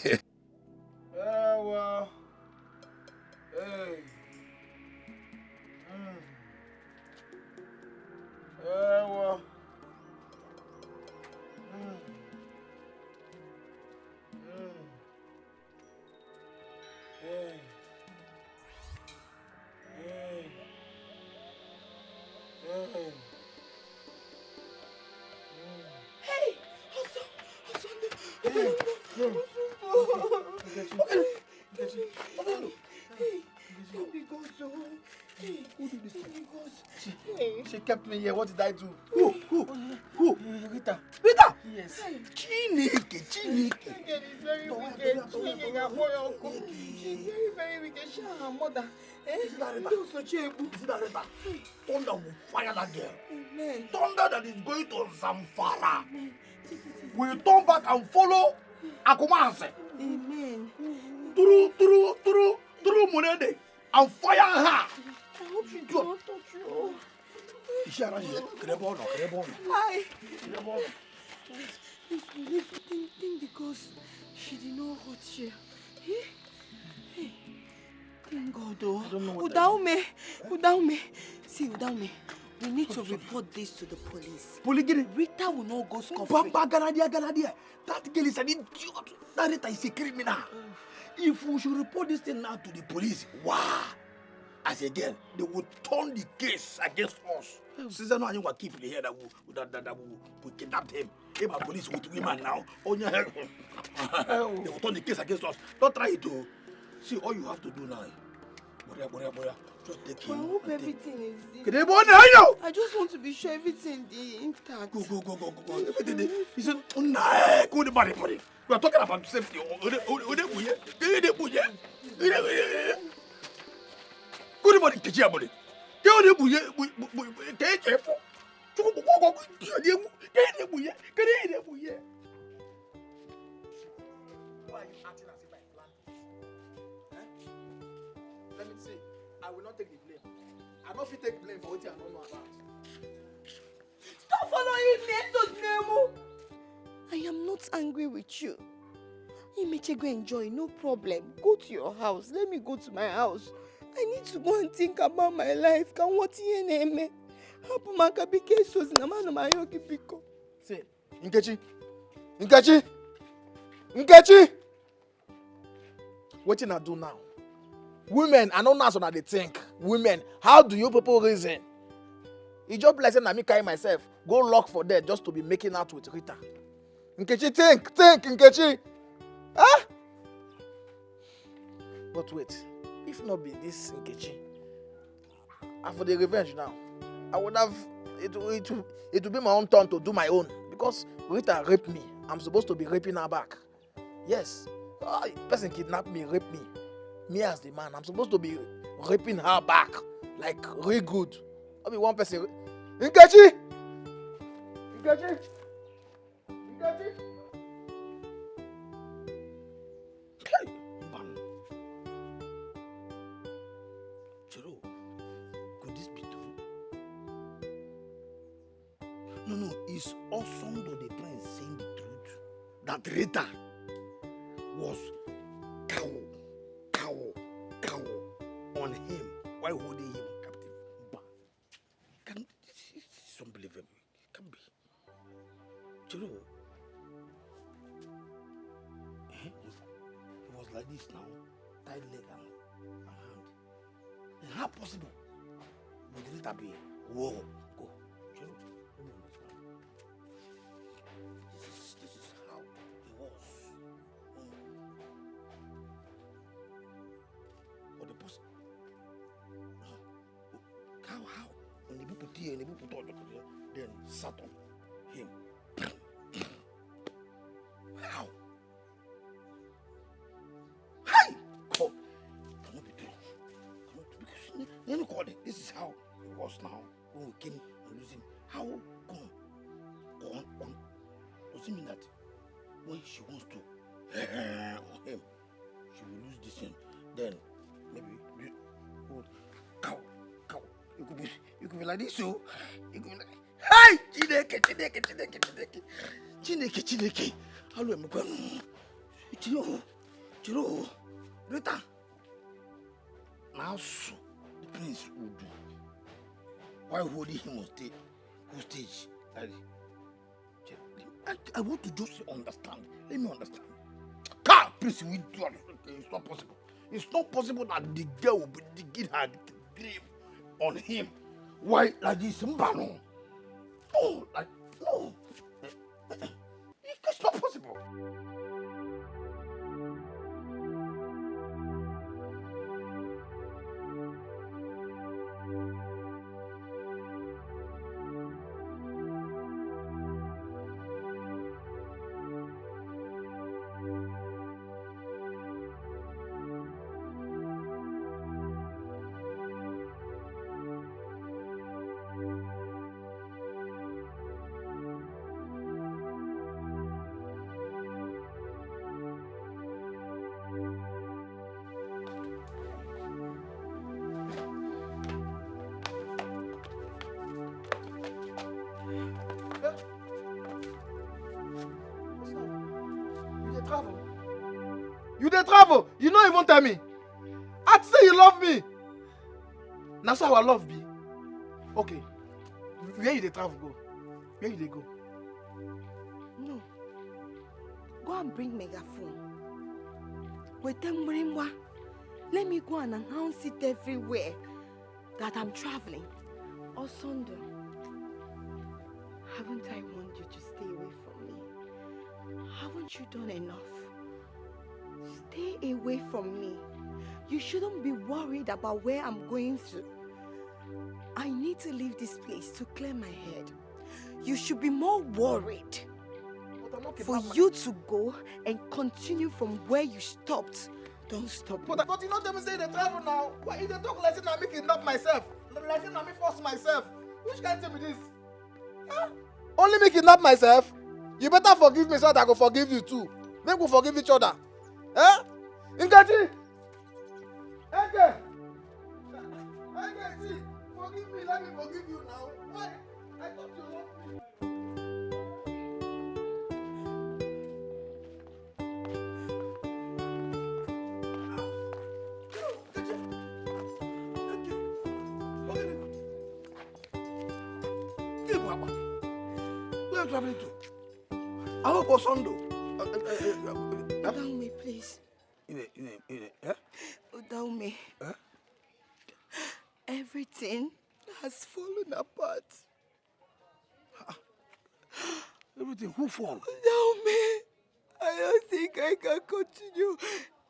A: Well, hey. Well. She kept me here. What did I do? Who? Rita. Rita! Yes. Chineke. Again, it's very wicked. She's very wicked. She and her mother. Is that Rita? Thunder will fire that girl. Amen. Thunder that is going to Zamfara. Will turn back and follow Akumanse.
C: Amen.
A: Through Munede and fire her.
C: I hope she do not touch you. Why? Think because she did not hurt you. Hey. Thank God, though.
A: I don't know what
C: Udaume. See, Udaume, we need to report this to the police. Rita will not go scot-free.
A: Ganadia. That girl is an idiot. That Rita is a criminal. If we should report this thing now to the police, wow! As a girl, they would turn the case against us. Since I know you keep in here that we kidnapped him. If our police with women now, on your head, they will turn the case against us. Don't try it to see all you have to do now. Boya. Just take him.
C: I hope everything is.
A: I
C: just want to be sure everything is intact.
A: Go. He said, nah, go the body. We are talking about safety. Go the body, kitchen body. Go the buye, careful. Why are you acting as if I planned it? Let me see. I will not take the blame. I don't feel take blame for what I don't know about.
C: Stop following me, Nemo. I am not angry with you. Imeche, go enjoy, no problem. Go to your house. Let me go to my house. I need to go and think about my life. Can what you name?
A: Say, Nkechi. What can I do now? Women, I don't know how they think. Women, how do you people reason? It's just blessing that me carry myself. Go lock for dead just to be making out with Rita. Nkechi, think, Nkechi. Huh? But wait, if not be this Nkechi, and for the revenge now, I would have, it would be my own turn to do my own. Because Rita raped me. I'm supposed to be raping her back. Yes. Person kidnapped me, raped me. Me as the man, I'm supposed to be raping her back. Like, really good. I'll be one person. Nkechi!
F: Could this be true? No, it's awesome to the prince saying the truth. That Rita was cow on him while holding him captive. It's unbelievable. It can't be. Chiro, it was like this now, tied leg and hand. And how possible would Rita be? Whoa, go. Chiro, let me understand. tea and put on then sat on him. How? Hi! God, cannot be true. Because let me call it. This is how it was now when we came and lose him. How come? On. Does it mean that when she wants to on him, she will lose this thing? Then maybe cow. You could be like this, so you could be like, hi, Chineke. Hello, I'm going. Chiro, Rita. Now, so the prince will do. Why holding him on stage? I want to just understand. Let me understand. Prince, we do it. It's not possible. It's not possible that the girl will be digging her grave on him. Why like this? No, no. It's not possible.
A: You dey travel. You don't even tell me. I say you love me. Now so our love be. Okay. Where you dey travel go? Where you dey go?
C: No. Go and bring megaphone. Wait, let me go and announce it everywhere that I'm traveling. Or Sunday. Haven't I warned you to stay away from me? Haven't you done enough? Stay away from me. You shouldn't be worried about where I'm going to. I need to leave this place to clear my head. You should be more worried for you to go and continue from where you stopped. Don't stop.
A: But you not even say they travel now. Why you dey talk like say na me kidnap myself? Like say na me force myself. Which kind thing be this? Huh? Only me kidnap myself? You better forgive me so that I go forgive you too. Make we forgive each other. Eh? Nkechi! Eke! See, forgive me, let me forgive you now. Why? I thought you loved me. Where are you traveling to? I hope for Sunday.
C: Udaume, please. Udaume. Everything has fallen apart.
F: Everything, who fall?
C: Udaume, I don't think I can continue.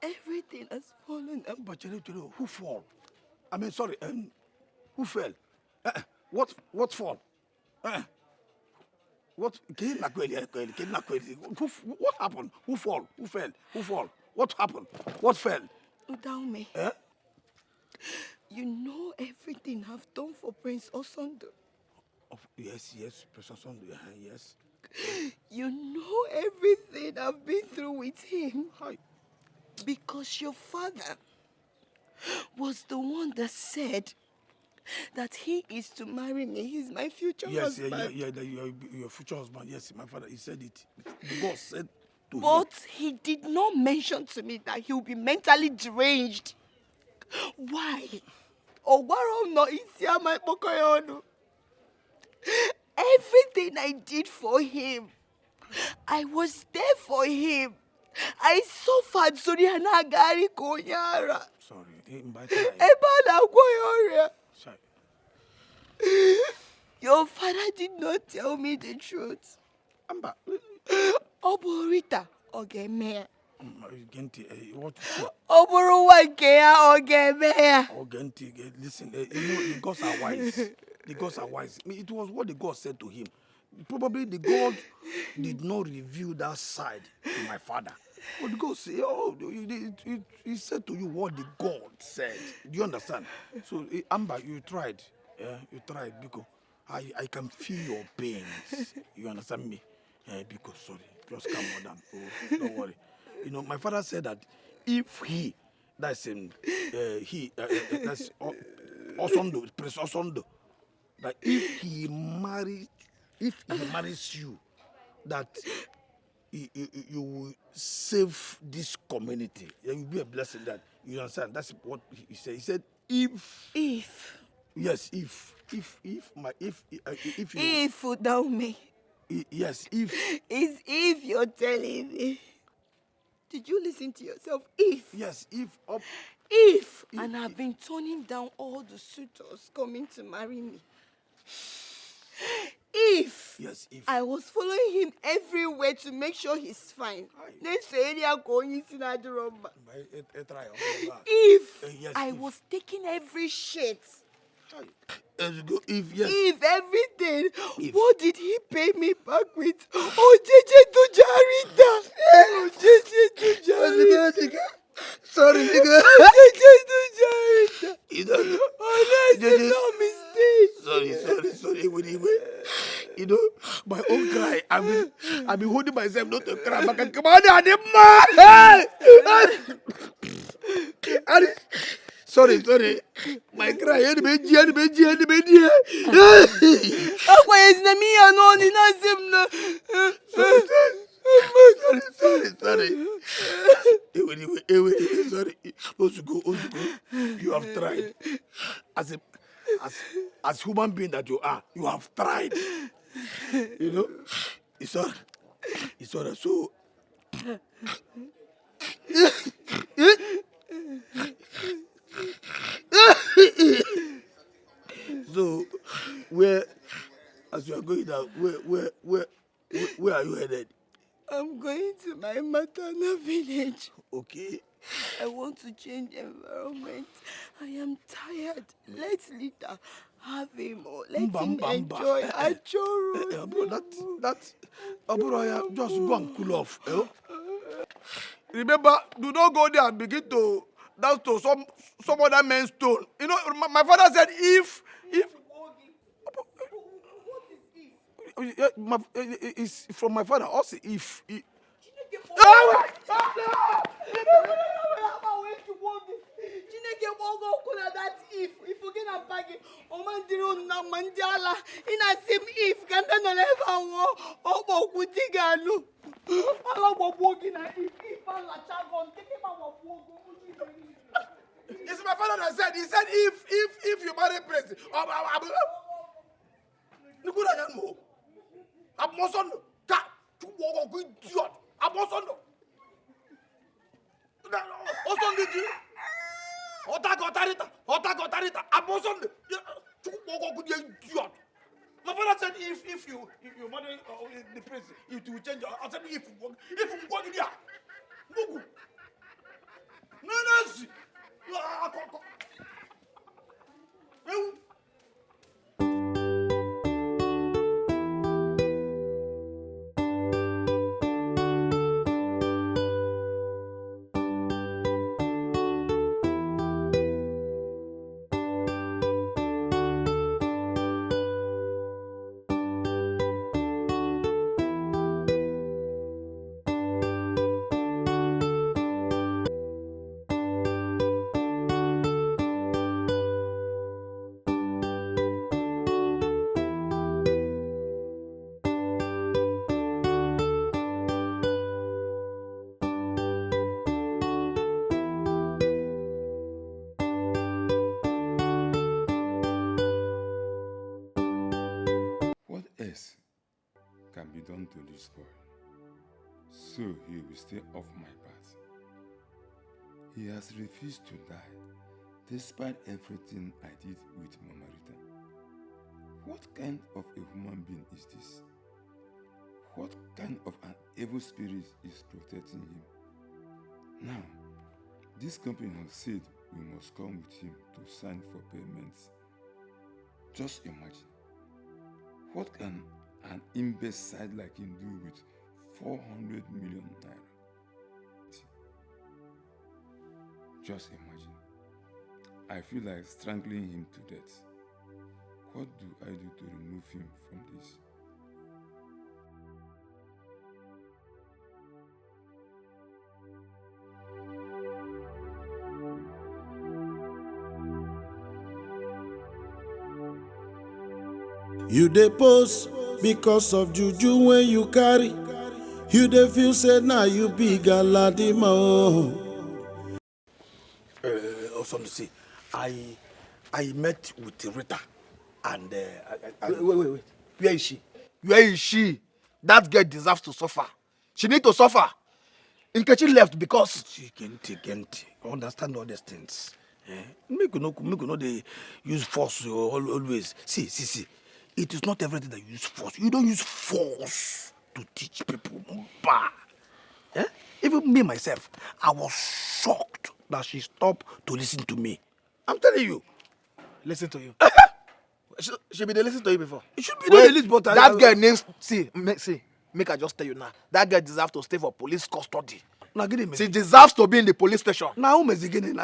C: Everything has fallen apart.
F: But who fall? I mean, sorry, who fell? What fall? What happened? Who fall? Who fell? Who fall? What happened? What fell?
C: Udaume, you know everything I've done for Prince Osondo.
F: Yes, Prince Osondo, yes.
C: You know everything I've been through with him.
F: Hi.
C: Because your father was the one that said that he is to marry me. He's my future husband.
F: Yes, your future husband. Yes, my father, he said it. The boss said to him.
C: But he did not mention to me that he will be mentally deranged. Why? Everything I did for him, I was there for him. I suffered Suriana Gari Konyara.
F: Sorry,
C: Ebele Okaro. Your father did not tell me the truth.
F: Amba.
C: Rita, Ogemea.
F: What?
C: Oburuwakea Ogemea.
F: Listen, you know, the gods are wise. The gods are wise. I mean, it was what the God said to him. Probably the God did not reveal that side to my father. But the God said, oh, he said to you what the God said. Do you understand? So, Amber, you tried. Yeah, you tried because I can feel your pains. You understand me? Because, sorry, just calm down. Oh, don't worry. You know, my father said that if that's Osondo, Prince Osondo, that if he marries you, that you will save this community. You will be a blessing. That you understand. That's what he said. He said, if yes, if you
C: without me.
F: Yes, if
C: Is if you're telling me. Did you listen to yourself? If.
F: Yes,
C: If. And I've been turning down all the suitors coming to marry me. If.
F: Yes, if.
C: I was following him everywhere to make sure he's fine. If.
F: Yes,
C: I was taking every shit.
F: If yes.
C: If everything, what did he pay me back with? Oh, JJ to Jarita. Oh, JJ to Jarita.
F: Sorry, nigga.
C: Oh, JJ to Jarita.
F: You don't know.
C: Oh, that's no mistake.
F: Sorry. You know, my own cry. I've been holding myself not to cry. But come on, Sorry. My cry. Sorry. Sorry. Ozuko. You have tried. As human being that you are, you have tried. You know? It's all right. So so as you are going down, where are you headed?
C: I'm going to my maternal village.
F: Okay.
C: I want to change environment. I am tired. Let Rita have him or let him enjoy Achoro.
F: That's just go and cool off. Remember, do not go there and begin to dance to some other man's tone. You know, my father said if it's from my father. Also, if it's my father that said. He said if you marry Prince, Nukwu Nwanyi, Abosondo, idiot, Abosondo. Osondo ji, Otagotarita, Abosondo, idiot. My father said if you marry the prince, it will change. I said if you walk in there, Mugu. No.
H: What else can be done to this boy so he will stay off my path? He has refused to die despite everything I did with Mama Rita. What kind of a human being is this? What kind of an evil spirit is protecting him? Now, this company has said we must come with him to sign for payments. Just imagine. What can an imbecile like him do with 400 million naira? Just imagine. I feel like strangling him to death. What do I do to remove him from this?
I: You dey pose because of juju when you carry. You dey feel say now you be galadima.
F: Also, see, I met with Rita, and
A: Wait. Where is she? Where is she? That girl deserves to suffer. She need to suffer. Nkechi left because
F: she can't understand all these things. Make you know they use force always. See. It is not everything that you use force. You don't use force to teach people. Even me myself, I was shocked that she stopped to listen to me. I'm telling you.
A: listen to you. She be dey listen to you before.
F: It should be the least, but
A: that girl needs make I just tell you now. That girl deserves to stay for police custody.
F: Now give me.
A: She deserves to be in the police station.
F: Now who is again?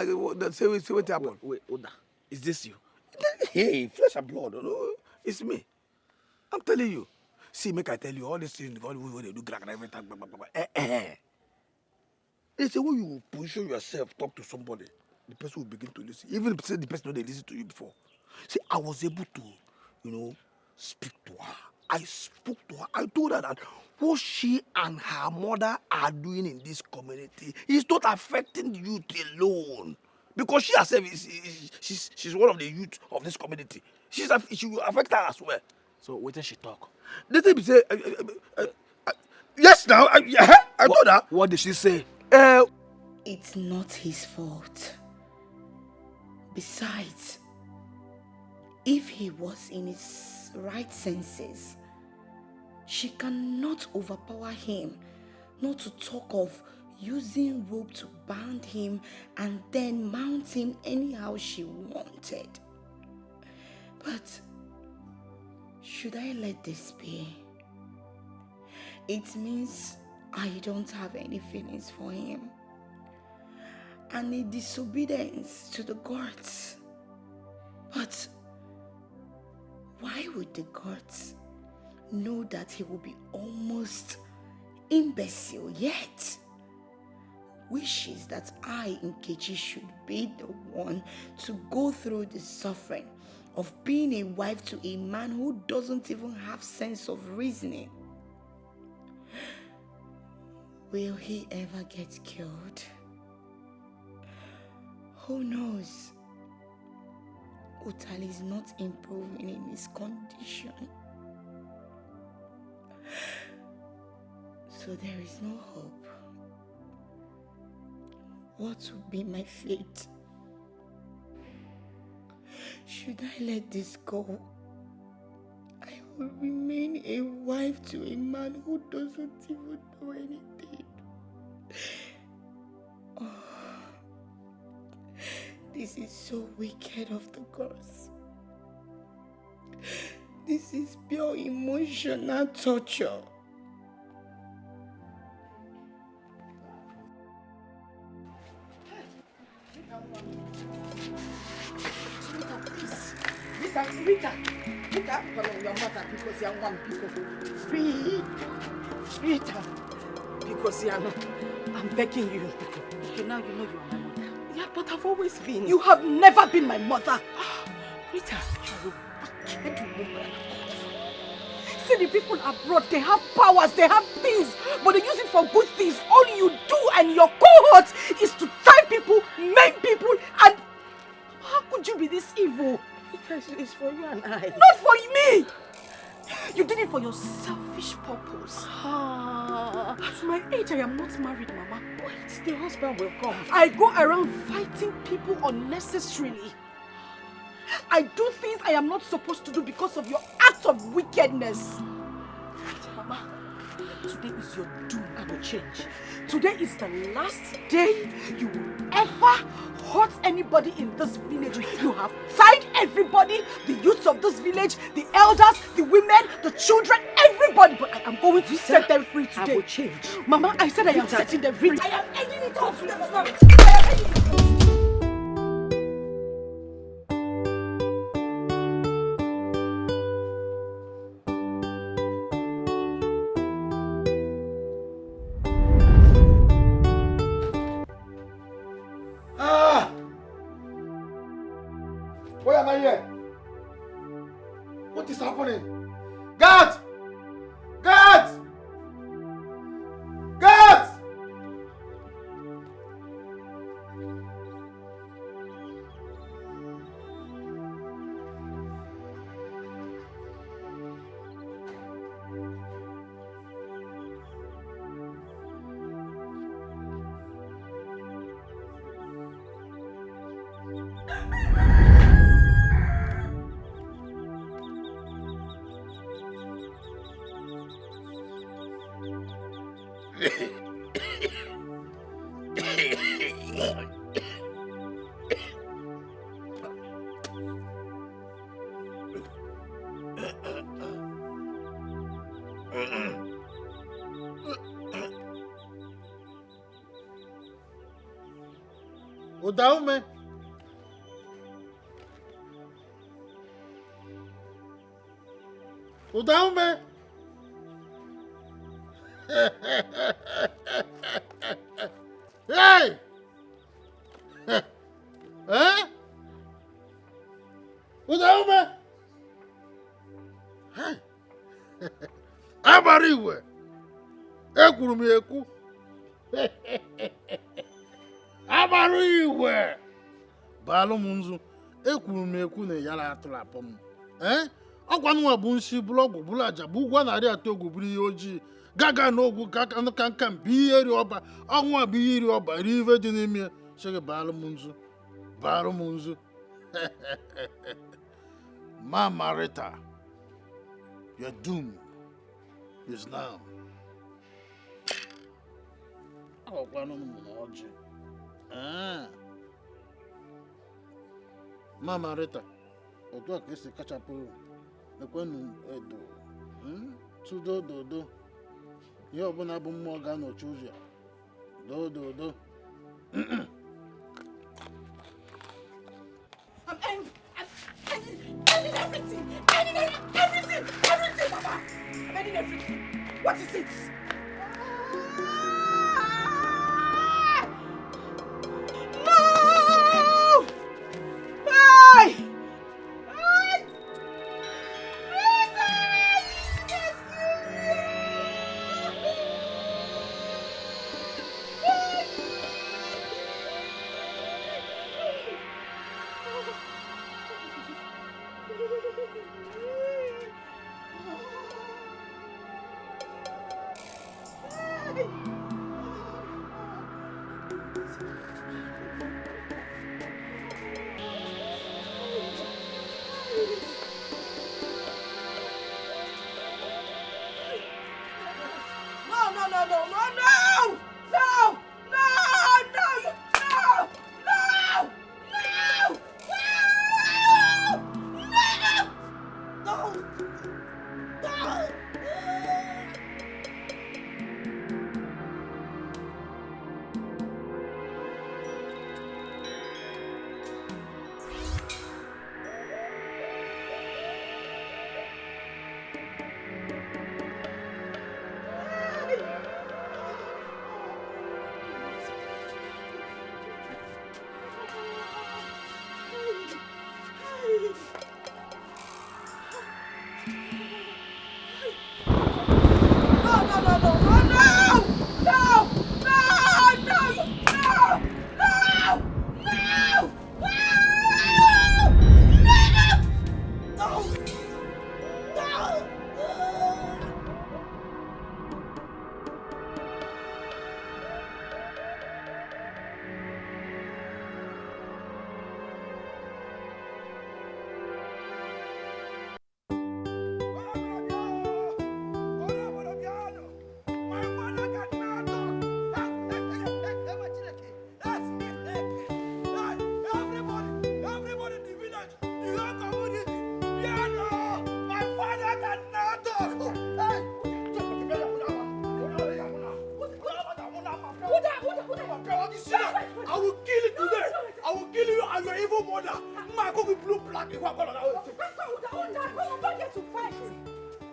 F: Say what happened.
A: Wait, Oda, is this you?
F: Hey, flesh and blood. No, it's me. I'm telling you. See, make I tell you all these things. All when they do crack and everything. It's a way you position yourself, talk to somebody. The person will begin to listen. Even if the person they listen to you before. See, I was able to, speak to her. I spoke to her. I told her that what she and her mother are doing in this community is not affecting youth alone. Because she herself she's one of the youth of this community. She will affect her as well.
A: So wait till she talk.
F: The thing be say, yes now, I told her.
A: What did she say?
C: It's not his fault. Besides, if he was in his right senses, she cannot overpower him, not to talk of using rope to bind him and then mount him anyhow she wanted. But should I let this be? It means I don't have any feelings for him and a disobedience to the gods. But why would the gods know that he will be almost imbecile yet wishes that I, Nkechi, should be the one to go through the suffering of being a wife to a man who doesn't even have sense of reasoning? Will he ever get killed? Who knows? Odili is not improving in his condition. So there is no hope. What will be my fate? Should I let this go? I will remain a wife to a man who doesn't even know anything. Oh, this is so wicked of the gods. This is pure emotional torture.
B: Rita, your mother because you are one people. Rita, because you are not. I'm begging you.
E: Okay, now you know you are my mother.
B: Yeah, but I've always been.
E: You have never been my mother.
B: Rita, you are a wicked woman. See the people abroad, they have powers, they have things, but they use it for good things. All you do and your cohort is to tie people, maim people, and how could you be this evil?
E: It's for you and I.
B: Not for me! You did it for your selfish purpose. At my age, I am not married, Mama.
E: Wait, the husband will come.
B: I go around fighting people unnecessarily. I do things I am not supposed to do because of your act of wickedness. Mama, today is your doom. I will change. Today is the last day you will ever hurt anybody in this village, you have tied everybody, the youths of this village, the elders, the women, the children, everybody. But I am going to set them free today.
E: I will change.
B: Mama, I said I am setting them free. I am ending it all today.
A: Why am I here? What is happening? Guards! Guards! Guards!
G: Udaume. Udaume. Hey! Huh? Udaume. Hey! Abariwe. Ekwuru m ekwu. Abarụ iwe baalụ m nzu ekwuru m ekwu na ya atụrụ apọ m ọkwa nwa bụ nsi bụrụ ọgwụ bụrụ aja bụ ụgwọ narị atọ ogwu bụrụ ihe ojii gaga n'ogwu ka nka bụ ihe iri ọba ọnwa bụ ihe iri ọba iri ife dị n'ime sịrị baalụ m nzu Mama Rita, your doom is now. Ọkwa nụ m ọjị. Mama Rita, otu a ka esi kachapụ ekwenu edo tụdo dodo ihe ọbụla bụ mmụọ ga-anọchi ụzọ dododo.
B: I'm ending everything, Mama. I'm ending everything. What is it?
F: I'm serious. I will kill you today. I will kill you and your evil mother. My cook with blue black. If I call her out.
B: I'm not here to fight.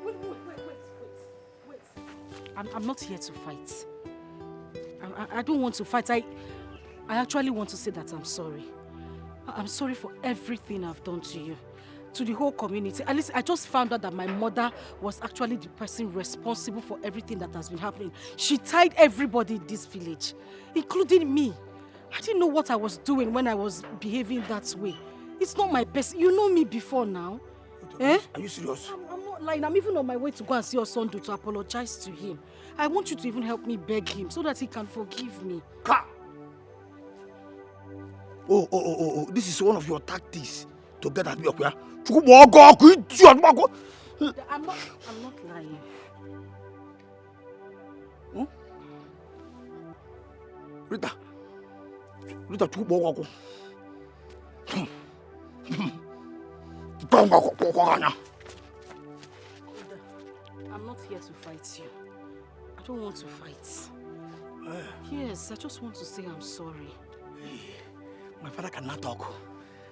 B: Wait. I'm not here to fight. I don't want to fight. I actually want to say that I'm sorry. I'm sorry for everything I've done to you, to the whole community. At least I just found out that my mother was actually the person responsible for everything that has been happening. She tied everybody in this village, including me. I didn't know what I was doing when I was behaving that way. It's not my person. You know me before now.
F: Are you serious?
B: I'm not lying. I'm even on my way to go and see your son to apologize to him. I want you to even help me beg him so that he can forgive me.
F: Oh, this is one of your tactics to get at me up here.
B: I'm not lying.
F: Rita,
B: I'm not here to fight you. I don't want to fight. Yes, I just want to say I'm sorry.
F: My father cannot talk.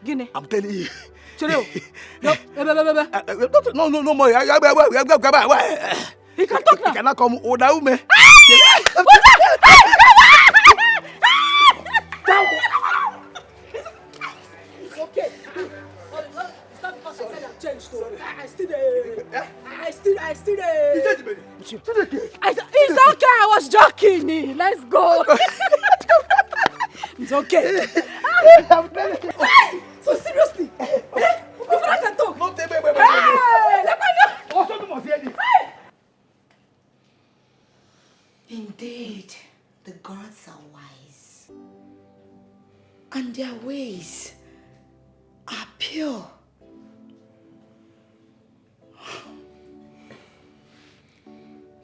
B: Guinea.
F: I'm telling you.
B: No
F: more.
B: He can talk now.
F: He cannot come.
B: It's okay. It's not because I said I've changed. I still It's okay. I was joking. Let's go. It's okay. So seriously, you can talk.
C: Indeed, the gods are wise, and their ways are pure.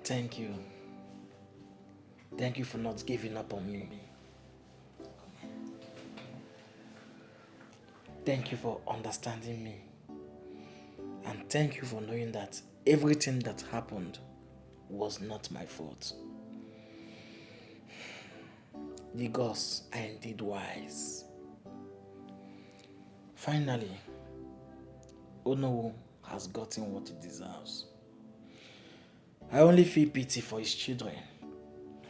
A: Thank you. Thank you for not giving up on me. Thank you for understanding me. And thank you for knowing that everything that happened was not my fault. The gods are indeed wise. Finally, Onowu has gotten what he deserves. I only feel pity for his children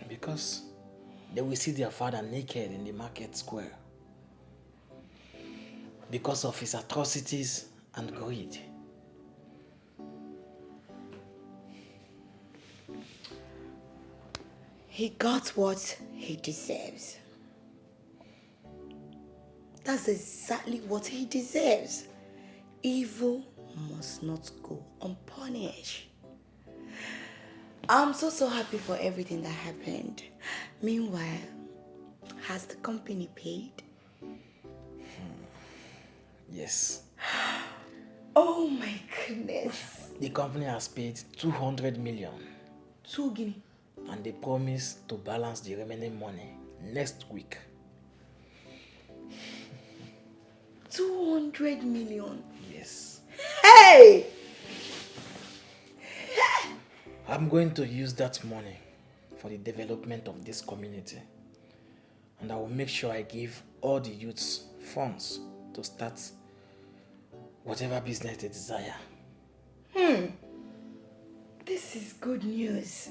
A: because they will see their father naked in the market square because of his atrocities and greed.
C: He got what he deserves. That's exactly what he deserves. Evil must not go unpunished. I'm so happy for everything that happened. Meanwhile, has the company paid?
A: Yes.
C: Oh my goodness.
A: The company has paid 200 million.
C: 2 guinea.
A: And they promise to balance the remaining money next week.
C: 200 million?
A: Yes.
C: Hey!
A: I'm going to use that money for the development of this community. And I will make sure I give all the youths funds to start whatever business they desire.
C: This is good news.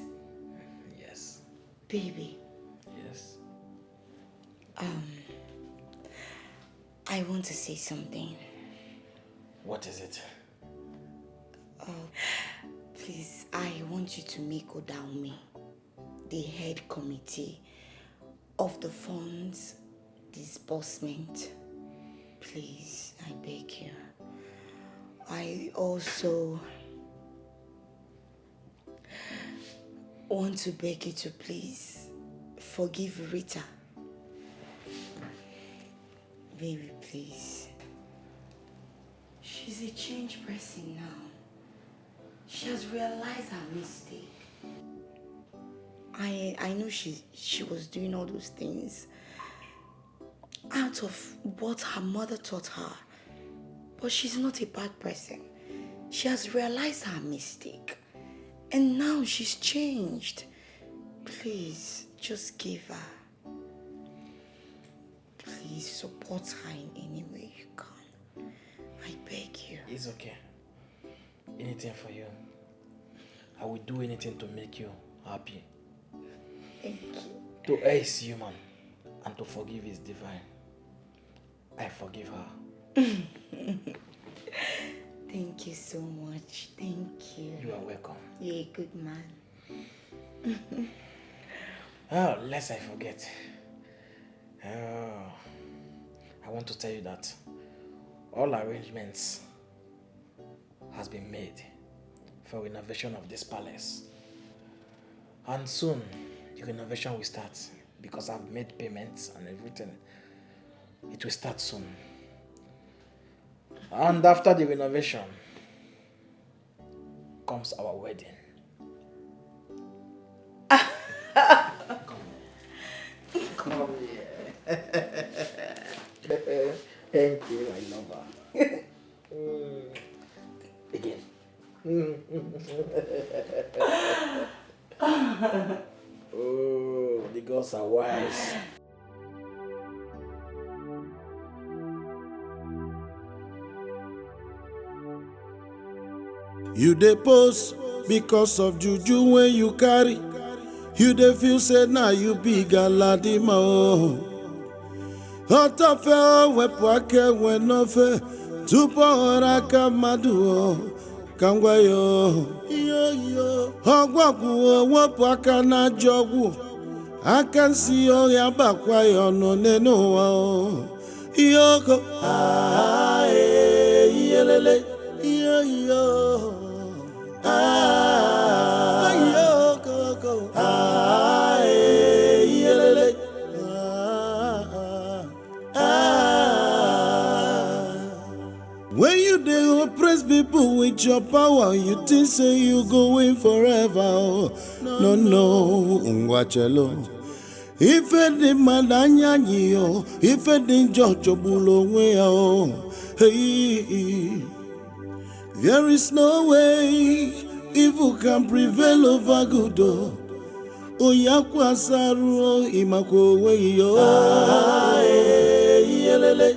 A: Yes.
C: Baby.
A: Yes.
C: I want to say something.
A: What is it?
C: Please, I want you to make Odaume the head committee of the funds disbursement. Please, I beg you. I also want to beg you to please forgive Rita. Baby, please. She's a changed person now. She has realized her mistake. I know she was doing all those things out of what her mother taught her. But she's not a bad person. She has realized her mistake. And now she's changed. Please, just give her. please support her in any way you can. I beg you.
A: It's okay. Anything for you. I will do anything to make you happy.
C: Thank you.
A: To err is human, and to forgive is divine. I forgive her.
C: Thank you so much. Thank you.
A: You are welcome.
C: You're a good man.
A: Oh, lest I forget. I want to tell you that all arrangements has been made for renovation of this palace. And soon, the renovation will start because I've made payments and everything. It will start soon. And after the renovation comes our wedding. Come here. Thank you, I love her. Again. Oh, the girls are wise.
I: You dey post because of juju when you carry. You dey feel say now you be galadima oh. Otofe o wepu aka enwe n'ofe tupu ọhụrụ aka mmadụ o kangwa yo. Ọgwagwu o wepụ aka n'ajọ ọgwụ aka nsi o ya bakwa ya ọnụ n'enu ụwa o. Iyoko iyelele iyo. When you dey oppress people with your power, you think say you go win forever. No, ngwachelo. Ife dị mmadụ anya nyi yo, ife dị njọ jọgburu onwe ya o. Hey. There is no way evil can prevail over good. Oyakwa saru imakwo we yo. Yelele.